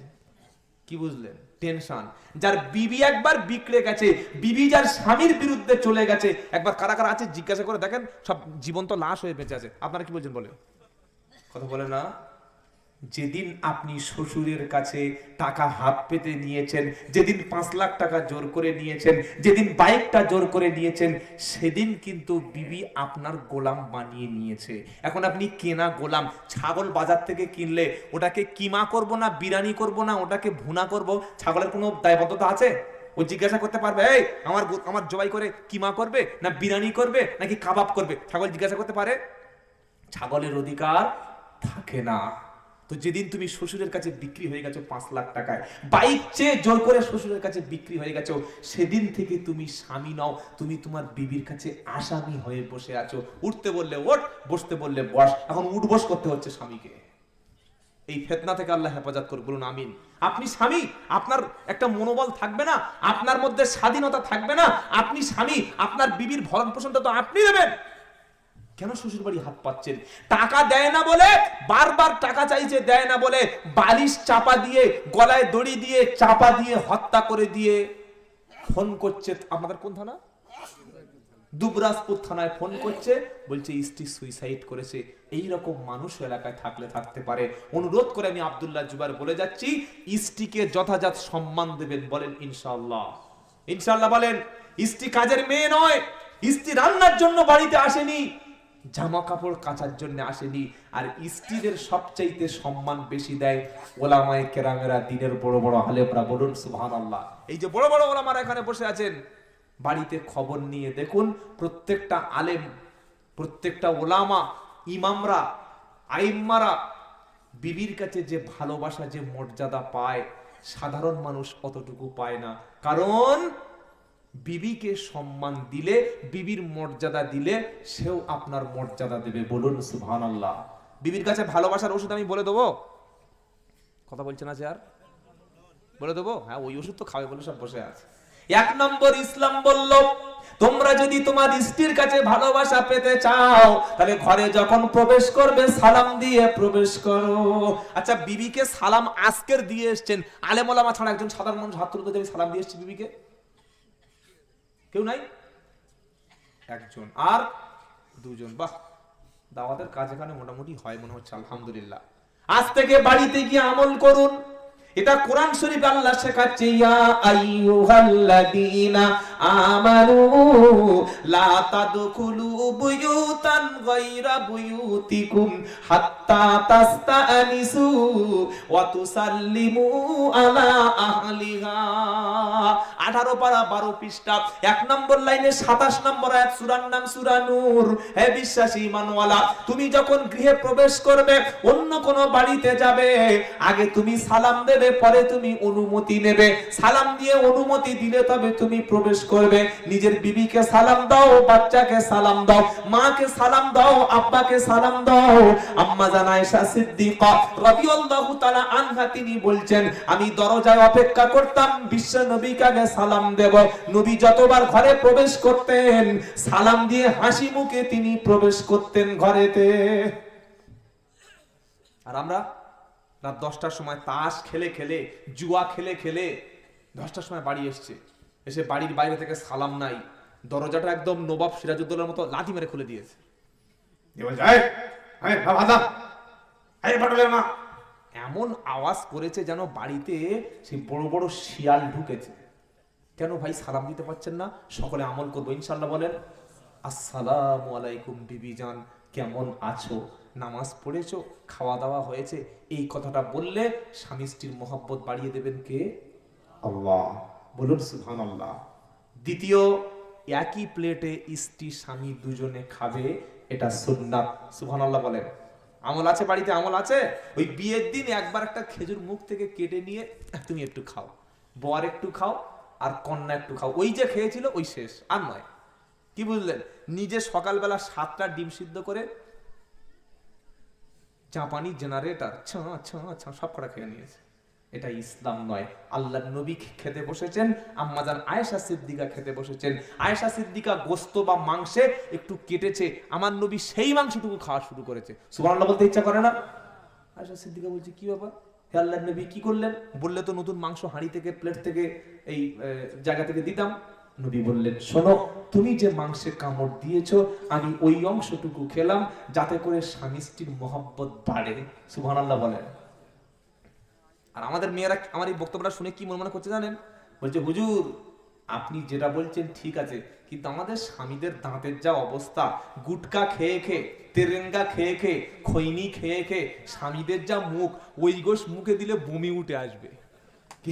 কি বুঝলেন? টেনশন। যার বিবি একবার বিগড়ে গেছে, বিবি যার স্বামীর বিরুদ্ধে চলে গেছে, একবার কারা কারা আছে জিজ্ঞাসা করে দেখেন, সব জীবন্ত লাশ হয়ে বেঁচে আছে। আপনারা কি বলছেন বলে? কথা বলে না? যেদিন আপনি শ্বশুরের কাছে টাকা হাত পেতে নিয়েছেন, যেদিন 5 লাখ টাকা জোর করে নিয়েছেন, যেদিন বাইকটা জোর করে নিয়েছেন, সেদিন কিন্তু বিবি আপনার গোলাম বানিয়ে নিয়েছে। এখন আপনি কেনা গোলাম। ছাগল বাজার থেকে কিনলে ওটাকে কিমা করব না বিরিয়ানি করব না ওটাকে ভুনা করব, ছাগলের কোনো দায়বদ্ধতা আছে? ও জিজ্ঞাসা করতে পারবে এই আমার জবাই করে কিমা করবে না বিরিয়ানি করবে নাকি কাবাব করবে? ছাগল জিজ্ঞাসা করতে পারে? ছাগলের অধিকার থাকে না। তো যেদিন তুমি শ্বশুরের কাছে বিক্রি হয়ে গেছো 5 লাখ টাকায়, বাইক চেয়ে জোর করে শ্বশুরের কাছে বিক্রি হয়ে গেছো, সেদিন থেকে তুমি স্বামী নও, তুমি তোমার বিবির কাছে আসামি হয়ে বসে আছো। উঠতে বললে ওঠ, বসতে বললে বস। এখন উঠবস করতে হচ্ছে স্বামীকে। এই ফিতনা থেকে আল্লাহ হেফাজত করুন, বলুন আমিন। আপনি স্বামী, আপনার একটা মনোবল থাকবে না, আপনার মধ্যে স্বাধীনতা থাকবে না। আপনি স্বামী, আপনার বিবির ভরণ পোষণটা তো আপনি দেবেন। কেন শ্বশুর বাড়ি হাত পাচ্ছেন? টাকা দেয় না বলে, বারবার টাকা চাইছে, দেয় না বলে বালিশ চাপা দিয়ে, গলায় দড়ি দিয়ে চাপা দিয়ে হত্যা করে দিয়ে ফোন করছে। আপনাদের কোন থানা? দুবরাজপুর থানায় ফোন করছে, বলছে স্ত্রী সুইসাইড করেছে। এই রকম মানুষ এলাকায় থাকলে থাকতে পারে। অনুরোধ করে আমি আব্দুল্লাহ জুবাইর বলে যাচ্ছি, স্ত্রীকে যথাযথ সম্মান দেবেন। বলেন ইনশাআল্লাহ। ইনশাআল্লাহ বলেন। স্ত্রী কাজের মেয়ে নয়, স্ত্রী রান্নার জন্য বাড়িতে আসেনি, জামা কাপড় কাচার জন্য আসেনি। আর স্ত্রীদের সবচাইতে সম্মান বেশি দেয় ওলামায়ে কেরামেরা, দিনের বড় বড় আলেমরা। বলুন সুবহানাল্লাহ। এই যে বড় বড় ওলামারা এখানে বসে আছেন, বাড়িতে খবর নিয়ে দেখুন, প্রত্যেকটা আলেম, প্রত্যেকটা ওলামা, ইমামরা, আইম্মারা বিবির কাছে যে ভালোবাসা, যে মর্যাদা পায়, সাধারণ মানুষ অতটুকু পায় না। কারণ বিবিকে সম্মান দিলে, বিবির মর্যাদা দিলে, সেও আপনার মর্যাদা দেবে। বলুন সুবহানাল্লাহ। বিবির কাছে ভালোবাসার ওষুধ আমি বলে দেবো? কথা বলছেন আছে আর? বলে দেবো? হ্যাঁ, ওই ওষুধ তো খাবে বলে সব বসে আছে। 1 নম্বর, ইসলাম বলল তোমরা যদি তোমার স্ত্রীর কাছে ভালোবাসা পেতে চাও, তাহলে ঘরে যখন প্রবেশ করবে সালাম দিয়ে প্রবেশ করো। আচ্ছা, বিবিকে সালাম আজকের দিয়ে এসছেন, আলেম ওলামা ছাড়া একজন সাধারণ মানুষ হাত তুলতে যাবে সালাম দিয়ে এসছে বিবিকে? কেউ নাই? একজন আর দুজন। বাহ, দাওয়াতের কাজ এখানে মোটামুটি হয় মনে হচ্ছে, আলহামদুলিল্লাহ। আজ থেকে বাড়িতে গিয়ে আমল করুন। এটা কোরআন শরীফ আল্লাহ শেখাচ্ছে, ইয়া আইয়ুহাল্লাযীনা আমানু লা তাদখুলু বুয়ুতান গায়রা বুয়ুতিকুম হাত্তা তাস্তানিসু ওয়া তুসাল্লিমু আলা আহলিহা। 18 পারা 12 পৃষ্ঠা 1 নম্বর লাইনে 27 নম্বর আয়াত, সূরার নাম সূরা নূর। হে বিশ্বাসী ঈমানওয়ালা, তুমি যখন গৃহে প্রবেশ করবে, অন্য কোন বাড়িতে যাবে, আগে তুমি সালাম দেবে, পরে তুমি অনুমতি নেবে। সালাম দিয়ে অনুমতি দিলে তবে তুমি প্রবেশ করবে। নিজের বিবিকে সালাম দাও, বাচ্চাকে সালাম দাও, মাকে সালাম দাও, আব্বাকে সালাম দাও। আম্মা জান আয়েশা সিদ্দিকা রাদিয়াল্লাহু তাআলা আনহা তিনি বলছেন, আমি দরজায় অপেক্ষা করতাম বিশ্ব নবীকে আগে সালাম দেব। নবী যতবার ঘরে প্রবেশ করতেন, সালাম দিয়ে হাসি মুখে তিনি প্রবেশ করতেন ঘরেতে। আর আমরা রাত 10টার সময় তাস খেলে খেলে, জুয়া খেলে খেলে 10টার সময় বাড়ি এসে বাড়ির বাইরে থেকে সালাম নাই, দরজাটা একদম নবাব সিরাজউদ্দৌলার মতো লাঠি মেরে খুলে দিয়েছে। এমন আওয়াজ করেছে যেন বাড়িতে সেই বড় বড় শিয়াল ঢুকেছে। কেন ভাই সালাম দিতে পারছেন না? সকলে আমল করবো ইনশাল্লাহ। বলেন আসসালামু আলাইকুম বিবিজান, কেমন আছো? নামাজ পড়েছো? খাওয়া দাওয়া হয়েছে? এই কথাটা বললে স্বামী স্ত্রীর মহব্বত বাড়িয়ে দেবেন কে? আল্লাহ। বলুন সুবহানাল্লাহ। দ্বিতীয়, একই প্লেটে স্ত্রী স্বামী দুজনে খাবে, এটা সুন্নাত। সুবহানাল্লাহ বলেন। আমল আছে বাড়িতে? আমল আছে। ওই বিয়ের দিন একবার একটা খেজুর মুখ থেকে কেটে নিয়ে তুমি একটু খাও, বর একটু খাও, আর কন্যা একটু খাও। ওই যে খেয়েছিল ওই শেষ, আর নয়। কি বুঝলেন? নিজে সকালবেলা 7টা ডিম সিদ্ধ করে জাপানি জেনারেটর সব কটা খেয়ে নিয়েছে। এটা ইসলাম নয়। আল্লাহর নবী খেতে বসেছেন, আম্মাজান আয়েশা সিদ্দিকা খেতে বসেছেন। আয়েশা সিদ্দিকা গোস্ত বা মাংসে একটু কেটেছে, আমার নবী সেই মাংসটুকু খাওয়া শুরু করেছে। সুবহানাল্লাহ বলতে ইচ্ছা করে না? আয়েশা সিদ্দিকা বলছে, কি ব্যাপার হে আল্লাহর নবী, কি করলেন? বললে তো নতুন মাংস হাঁড়ি থেকে, প্লেট থেকে, এই জায়গা থেকে দিতাম। নবী বললেন, শোনো, তুমি যে মাংসে কামড় দিয়েছো, আমি ওই অংশটুকু খেলাম যাতে করে স্বামী স্ত্রীর মহব্বত বাড়ে। সুবহানাল্লাহ বলেন। আর আমাদের মেয়েরা আমার এই বক্তব্যটা শুনে কি মনে করছে জানেন? বলছে, হুজুর আপনি যেটা বলছেন ঠিক আছে, কিন্তু আমাদের স্বামীদের দাঁতের যা অবস্থা, গুটকা খেয়ে খেয়ে, তেরেঙ্গা খেয়ে খেয়ে, খৈনি খেয়ে খেয়ে স্বামীদের যা মুখ, ওই গোশ মুখে দিলে বমি উঠে আসবে। কি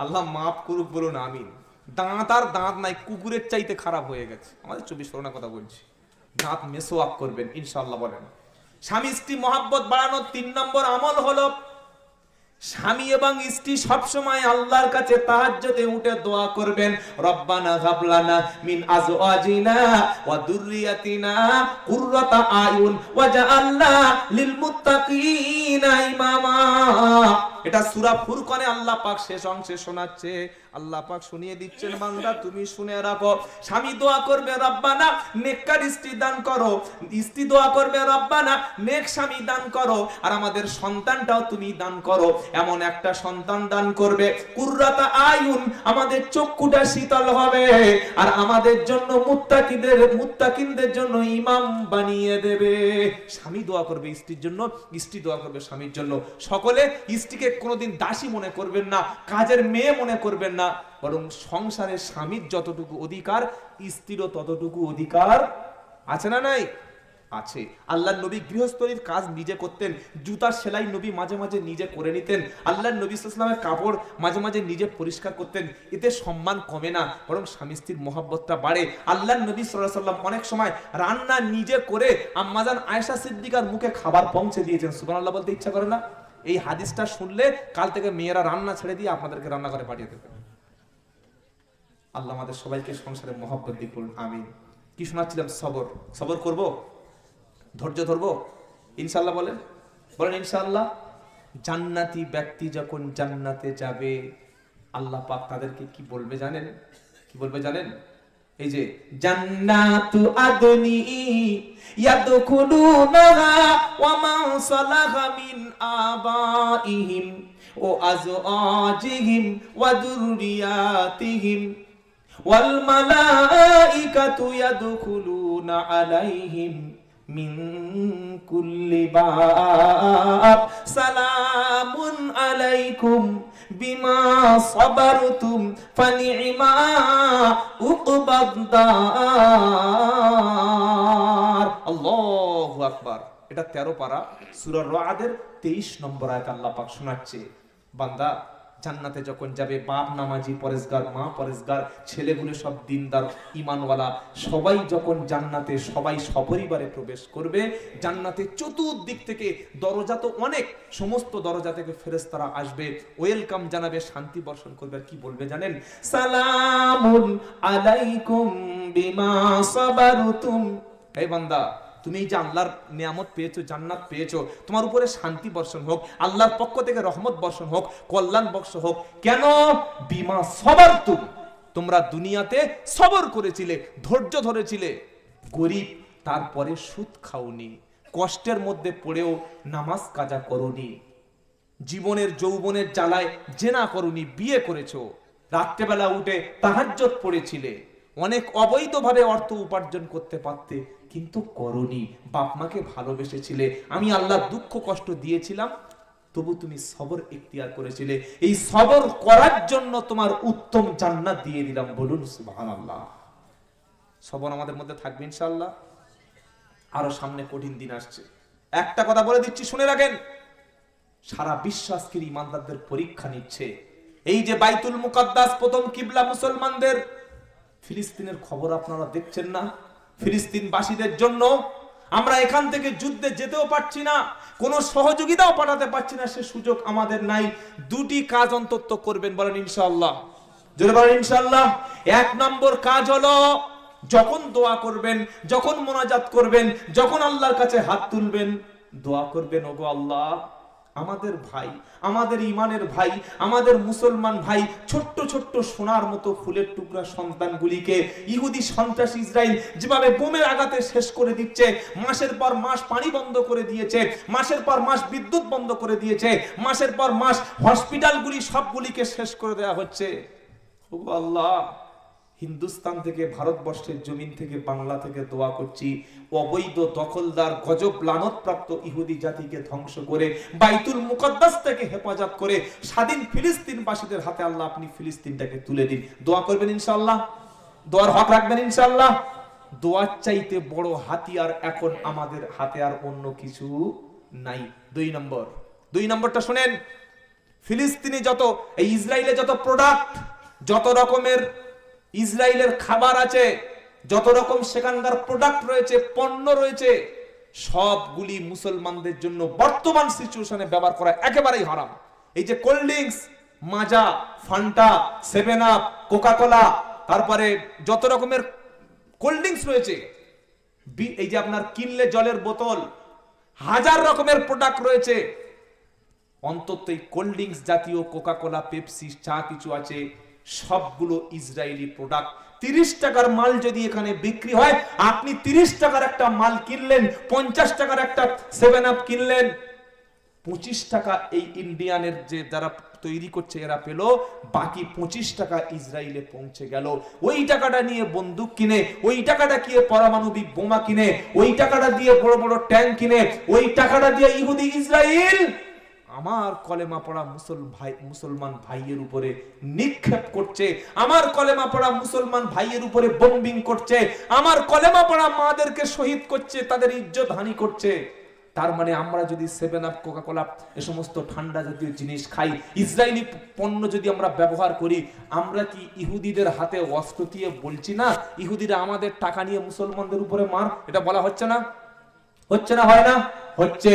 আল্লাহ মাফ করুক, বলুন আমিন। দাঁত আর দাঁত নাই, কুকুরের চাইতে খারাপ হয়ে গেছে। আমাদের 24 পরগনার কথা বলছি। দাঁত মেসোয়াক করবেন ইনশাআল্লাহ। বলেন স্বামী স্ত্রী মহব্বত বাড়ানোর 3 নম্বর আমল হলো, স্বামী এবং স্ত্রী সবসময় আল্লাহর কাছে তাহাজ্জুদে উঠে দোয়া করবেন, রব্বানা হাব লানা মিন আজওয়াজিনা ওয়া যুররিয়াতিনা কুররাতা আয়ুন ওয়াজআলনা লিল মুত্তাকিনা ইমামা। এটা সূরা ফুরকানে আল্লাহ পাক শেষ অংশে শোনাচ্ছে। আল্লাহ পাক শুনিয়ে দিচ্ছেন, বান্দা তুমি শুনে রাখো। স্বামী দোয়া করবে, রব্বানা নেককার স্ত্রী দান করো। স্ত্রী দোয়া করবে, রব্বানা নেক স্বামী দান করো। আর আমাদের সন্তানটাও তুমি দান করো, এমন একটা সন্তান দান করবে কুররাতা আয়ুন, আমাদের চক্ষুটা শীতল হবে, আর আমাদের জন্য মুত্তাকিনদের জন্য ইমাম বানিয়ে দেবে। স্বামী দোয়া করবে স্ত্রীর জন্য, স্ত্রী দোয়া করবে স্বামীর জন্য। সকলে স্ত্রীকে কোনোদিন দাসী মনে করবেন না, কাজের মেয়ে মনে করবেন না, বরং সংসারে স্বামীর যতটুকু অধিকার, স্ত্রীরও ততটুকু অধিকার আছে না নাই? আছে। আল্লাহর নবী গৃহস্থলীর কাজ নিজে করতেন, জুতার সেলাই নবী মাঝে মাঝে নিজে করে নিতেন। আল্লাহর নবী সাল্লাল্লাহু আলাইহি ওয়াসাল্লামের কাপড় মাঝে মাঝে নিজে পরিষ্কার করতেন। এতে সম্মান কমে না, বরং স্বামী স্ত্রীর মহব্বতটা বাড়ে। আল্লাহর নবী সাল্লাল্লাহু আলাইহি ওয়াসাল্লাম অনেক সময় রান্না নিজে করে আম্মাজান আয়েশা সিদ্দিকার মুখে খাবার পৌঁছে দিয়েছেন। সুবহানাল্লাহ বলতে ইচ্ছা করে না? এই হাদিসটা শুনলে কাল থেকে মেয়েরা রান্না ছেড়ে দিয়ে আপনাদেরকে রান্না করে পাঠিয়ে দেবেন। আল্লাহ আমাদের সবাইকে সংসারে মহব্বত দিক করুন, আমিন। কি শোনাচ্ছিলাম? সবর করব, ধৈর্য ধরবো ইনশাআল্লাহ। বলেন ইনশাআল্লাহ। জান্নাতি ব্যক্তি যখন জান্নাতে যাবে, আল্লাহ পাক তাদেরকে কি বলবে জানেন? কি বলবে জানেন? এই যে জান্নাতু আদনি ইয়াদখুলুনাহা ওয়া মান সালাহা মিন আবাইহিম ওয়া আজওয়াজিহিম ওয়া যুররিয়াতিহিম ওয়াল মালাইকাতু ইয়াদখুলুনা আলাইহিম মিন কুল্লি বাব সালামুন আলাইকুম বিমা সাবারতুম ফানি'মা উকবাদ দার। আল্লাহু আকবার। এটা 13 পারা সূরা রা'দের 23 নম্বর আয়াত আল্লাহ পাক শোনাচ্ছে, বান্দা জান্নাতে যখন যাবে, বাপ নামাজি পরেজগার, মা পরেজগার, ছেলেগুলো সব দিনদার ঈমানওয়ালা, সবাই যখন জান্নাতে সবাই সপরিবারে প্রবেশ করবে, জান্নাতে চতুর্দিক থেকে দরজা তো অনেক, সমস্ত দরজা থেকে ফেরেশতারা আসবে, ওয়েলকাম জানাবে, শান্তি বর্ষণ করবে। আর কি বলবে জানেন? সালামুন আলাইকুম বিমা সাবারতুম। হে বান্দা, তুমি যে আল্লাহর নিয়ামত পেয়েছো, জান্নাত পেয়েছো, তোমার উপরে শান্তি বর্ষণ হোক, আল্লাহর পক্ষ থেকে রহমত বর্ষণ হোক, কল্যাণ বর্ষণ হোক। কেন? বিমা সাবারতুম, তোমরা দুনিয়াতে সবর করেছিলে, ধৈর্য ধরেছিলে, গরিব তারপরে সুদ খাওনি, কষ্টের মধ্যে পড়েও নামাজ কাজা করোনি, জীবনের যৌবনের জ্বালায় জেনা করোনি, বিয়ে করেছো, রাত্রেবেলা উঠে তাহাজ্জুদ পড়েছিলে, অনেক অবৈধভাবে অর্থ উপার্জন করতে পারতে কিন্তু করোনি, বাপ মাকে ভালোবেসেছিলে, আমি আল্লাহ দুঃখ কষ্ট দিয়েছিলাম তবু তুমি সবর ইখতিয়ার করেছিলে, এই সবর করার জন্য তোমার উত্তম জান্নাত দিয়ে দিলাম। বলুন সুবহানাল্লাহ। সবর আমাদের মধ্যে থাকবে ইনশাআল্লাহ। আরো সামনে কঠিন দিন আসছে। একটা কথা বলে দিচ্ছি, শুনে রাখেন, সারা বিশ্ব আজকের ইমানদারদের পরীক্ষা নিচ্ছে। এই যে বাইতুল মুকাদ্দাস প্রথম কিবলা মুসলমানদের, ফিলিস্তিনের খবর আপনারা দেখছেন না? ফিলিস্তিনবাসীদের জন্য আমরা এখান থেকে যুদ্ধে যেতেও পারছি না, কোনো সহযোগিতাও পাঠাতে পারছি না, সে সুযোগ আমাদের নাই। দুটি কাজ অন্তত করবেন, বলেন ইনশাআল্লাহ, জোরে বলেন ইনশাআল্লাহ। এক নম্বর কাজ হলো, যখন দোয়া করবেন, যখন মোনাজাত করবেন, যখন আল্লাহর কাছে হাত তুলবেন, দোয়া করবেন, ওগো আল্লাহ, আমাদের ভাই, আমাদের ইমানের ভাই, আমাদের মুসলমান ভাই, ছোট্ট ছোট্ট সোনার মতো ফুলের টুকরা সন্তানগুলিকে ইহুদি সন্ত্রাস ইসরাইল যেভাবে বোমের আঘাতে শেষ করে দিচ্ছে, মাসের পর মাস পানি বন্ধ করে দিয়েছে, মাসের পর মাস বিদ্যুৎ বন্ধ করে দিয়েছে, মাসের পর মাস হসপিটালগুলি সবগুলিকে শেষ করে দেওয়া হচ্ছে। ওগো আল্লাহ, হিন্দুস্তান থেকে, ভারতবর্ষের জমিন থেকে, বাংলা থেকে দোয়া করছি, অবৈধ দখলদার গজব লানতপ্রাপ্ত ইহুদি জাতিকে ধ্বংস করে, বাইতুল মুকাদ্দাস থেকে হেফাজত করে, স্বাধীন ফিলিস্তিনবাসীদের হাতে আল্লাহ আপনি ফিলিস্তিনটাকে তুলে দিন। দোয়া করবেন ইনশাআল্লাহ, দোয়ার হক রাখবেন ইনশাআল্লাহ। দোয়ার চাইতে বড় হাতিয়ার এখন আমাদের হাতে আর অন্য কিছু নাই। দুই নম্বরটা শুনেন, ফিলিস্তিনি যত, এই ইসরায়েলে যত প্রোডাক্ট, যত রকমের ইসরায়েলের খাবার আছে, যত রকম সেখানকার প্রোডাক্ট রয়েছে, পণ্য রয়েছে, সবগুলি মুসলমানদের জন্য বর্তমান সিচুয়েশনে ব্যবহার করা একেবারেই হারাম। এই যে কোল্ড ড্রিঙ্কস, মাজা, ফান্টা, 7 আপ, কোকা কোলা, তারপরে যত রকমের কোল্ড ড্রিঙ্কস রয়েছে, এই যে আপনার কিনলে জলের বোতল, হাজার রকমের প্রোডাক্ট রয়েছে, অন্তত এই কোল্ড ড্রিঙ্কস জাতীয় কোকা কোলা, পেপসি, চা কিছু আছে, সবগুলো ইসরায়েলি প্রোডাক্ট। 30 টাকার মাল যদি এখানে বিক্রি হয়, আপনি 30 টাকার একটা মাল কিনলেন, 50 টাকার একটা 7 আপ কিনলেন, 25 টাকা এই ইন্ডিয়ানের যে যারা তৈরি করছে এরা পেল, বাকি 25 টাকা ইসরায়েলে পৌঁছে গেল। ওই টাকাটা নিয়ে বন্দুক কিনে, ওই টাকাটা দিয়ে পারমাণবিক বোমা কিনে, ওই টাকাটা দিয়ে বড় বড় ট্যাঙ্ক কিনে, ওই টাকাটা দিয়ে ইহুদি ইসরায়েল আমার কলেমা পড়া মুসলমান ভাইয়ের উপরে নিক্ষেপ করছে, আমার কলেমা পড়া মুসলমান ভাইয়ের উপরে বোম্বিং করছে, আমার কলেমা পড়া মাদেরকে শহীদ করছে, তাদের ইজ্জত হানি করছে। তার মানে আমরা যদি 7 আপ, কোকা কোলা, এ সমস্ত ঠান্ডা জাতীয় জিনিস খাই, ইসরায়েলি পণ্য যদি আমরা ব্যবহার করি, আমরা কি ইহুদিদের হাতে অস্ত্র দিয়ে বলছি না ইহুদিরা আমাদের টাকা নিয়ে মুসলমানদের উপরে মার? এটা বলা হচ্ছে না? হচ্ছে না? হয় না? হচ্ছে।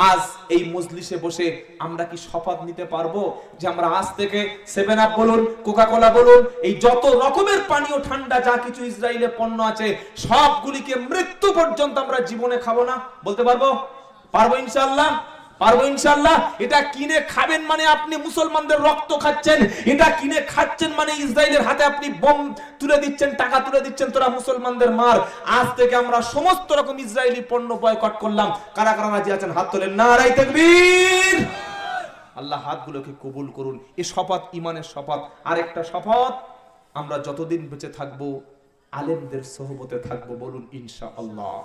আজ এই মজলিসে বসে আমরা কি শপথ নিতে পারবো যে আমরা আজ থেকে 7 আপ বলুন, কোকা কোলা বলুন, এই যত রকমের পানীয় ঠান্ডা যা কিছু ইসরায়েলের পণ্য আছে, সবগুলিকে মৃত্যু পর্যন্ত আমরা জীবনে খাবো না? বলতে পারবো? পারবো ইনশাআল্লাহ, পারবো ইনশাআল্লাহ। এটা কিনে খাবেন মানে আপনি মুসলমানদের রক্ত খাচ্ছেন, এটা কিনে খাচ্ছেন মানে ইসরায়েলের হাতে আপনি বোম তুলে দিচ্ছেন, টাকা তুলে দিচ্ছেন, তোরা মুসলমানদের মার। আজ থেকে আমরা সমস্ত রকম ইসরায়েলি পণ্য বয়কট করলাম। কারা কারা রাজি আছেন হাত তোলেন। নারায়ে তাকবীর। আল্লাহ হাতগুলোকে কবুল করুন। এই শপথ ইমানের শপথ। আরেকটা শপথ, আমরা যতদিন বেঁচে থাকবো আলেমদের সোহবতে থাকবো, বলুন ইনশাআল্লাহ।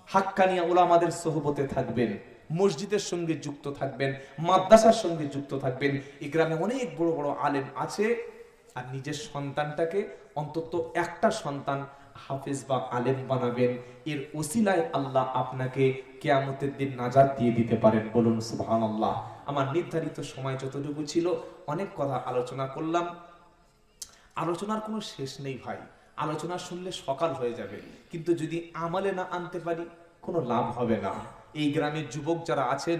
হাক্কানি উলামাদের সোহবতে থাকবেন, মসজিদের সঙ্গে যুক্ত থাকবেন, মাদ্রাসার সঙ্গে যুক্ত থাকবেন। এই গ্রামে অনেক বড় বড় আলেম আছে, আর নিজের সন্তানটাকে অন্তত একটা সন্তান হাফেজ বা আলেম বানাবেন। এর ওসিলায় আল্লাহ আপনাকে কিয়ামতের দিন নাজাত দিয়ে দিতে পারেন, বলুন সুবহানাল্লাহ। আমার নির্ধারিত সময় যতটুকু ছিল অনেক কথা আলোচনা করলাম। আলোচনার কোনো শেষ নেই ভাই, আলোচনা শুনলে সকাল হয়ে যাবে, কিন্তু যদি আমলে না আনতে পারি কোনো লাভ হবে না। এই গ্রামের যুবক যারা আছেন,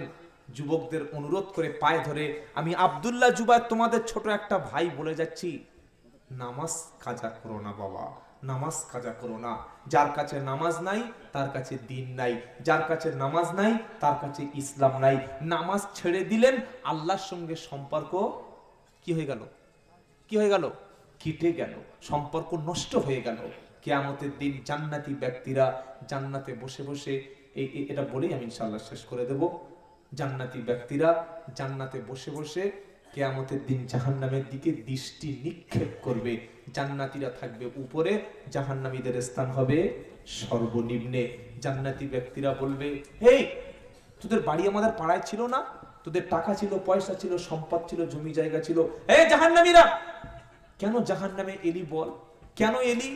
যুবকদের অনুরোধ করে পায়ে ধরে আমি আব্দুল্লাহ জুবায়ের তোমাদের ছোট একটা ভাই বলে যাচ্ছি, নামাজ কাজা করো না বাবা, নামাজ কাজা করো না। যার কাছে নামাজ নাই তার কাছে দিন নাই, যার কাছে নামাজ নাই তার কাছে ইসলাম নাই। নামাজ ছেড়ে দিলেন, আল্লাহর সঙ্গে সম্পর্ক কি হয়ে গেল? কি হয়ে গেল? কেটে গেল, সম্পর্ক নষ্ট হয়ে গেল। কিয়ামতের দিন জান্নাতি ব্যক্তিরা জান্নাতে বসে বসে, এটা বলেই আমি ইনশাআল্লাহ শেষ করে দেব। জান্নাতি ব্যক্তিরা জান্নাতে বসে বসে কিয়ামতের দিন জাহান্নামের দিকে দৃষ্টি নিক্ষেপ করবে। জান্নাতীরা থাকবে উপরে, জাহান্নামীদের স্থান হবে সর্বনিম্নে। জান্নাতি ব্যক্তিরা বলবে, হেই, তোদের বাড়ি আমাদের পাড়ায় ছিল না? তোদের টাকা ছিল, পয়সা ছিল, সম্পদ ছিল, জমি জায়গা ছিল, এই জাহান্নামীরা কেন জাহান্নামে এলি বল? কেন এলি?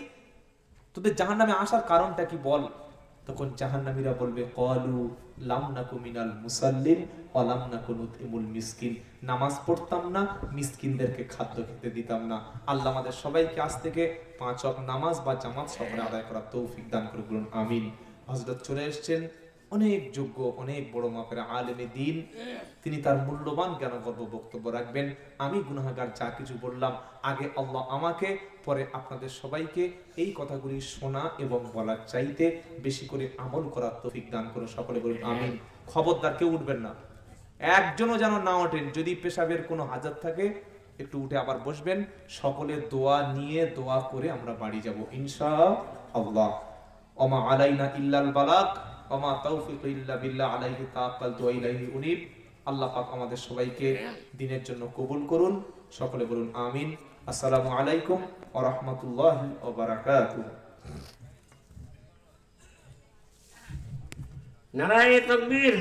তোদের জাহান্নামে আসার কারণটা কি বল? তখন জাহান্নামীরা বলবে, ক্বালু লাম নাকু মিনাল মুসাল্লিন ওয়া লাম নাকু নুতইমুল মিসকিন। নামাজ পড়তাম না, মিসকিনদেরকে খাদ্য খেতে দিতাম না। আল্লাহ আমাদের সবাইকে আজ থেকে 5 ওয়াক্ত নামাজ বা জামাত সহকারে আদায় করার তৌফিক দান করে, বলুন আমিন। হযরত চলে এসেছেন, অনেক যোগ্য, অনেক বড় মাপের আলেমে দ্বীন। তিনি তার মূল্যবান জ্ঞানগর্ভ বক্তব্য রাখবেন। আমি গুনাহগার যা কিছু বললাম, আগে আল্লাহ আমাকে, পরে আপনাদের সবাইকে এই কথাগুলি শোনা এবং বলার চাইতে বেশি করে আমল করার তৌফিক দান করুন, সকলে বলুন আমিন। খবরদার কেউ উঠবেন না, একজনও যেন না ওঠেন। যদি পেশাবের কোনো হাজাত থাকে একটু উঠে আবার বসবেন। সকলে দোয়া নিয়ে দোয়া করে আমরা বাড়ি যাব ইনশাআল্লাহ। ওমা আলাইনা ইল্লাল বালাগ ওমা তাওফিকু ইল্লা বিল্লাহ আলাইহি তাওয়াক্কালতু ওয়া ইলাইহি উনীব। আল্লাহ পাক আমাদের সবাইকে দ্বীনের জন্য কবুল করুন, সকলে বলুন আমিন। আসসালামু আলাইকুম ওয়া রাহমাতুল্লাহি ওয়া বারাকাতুহু। নারায়ে তাকবীর।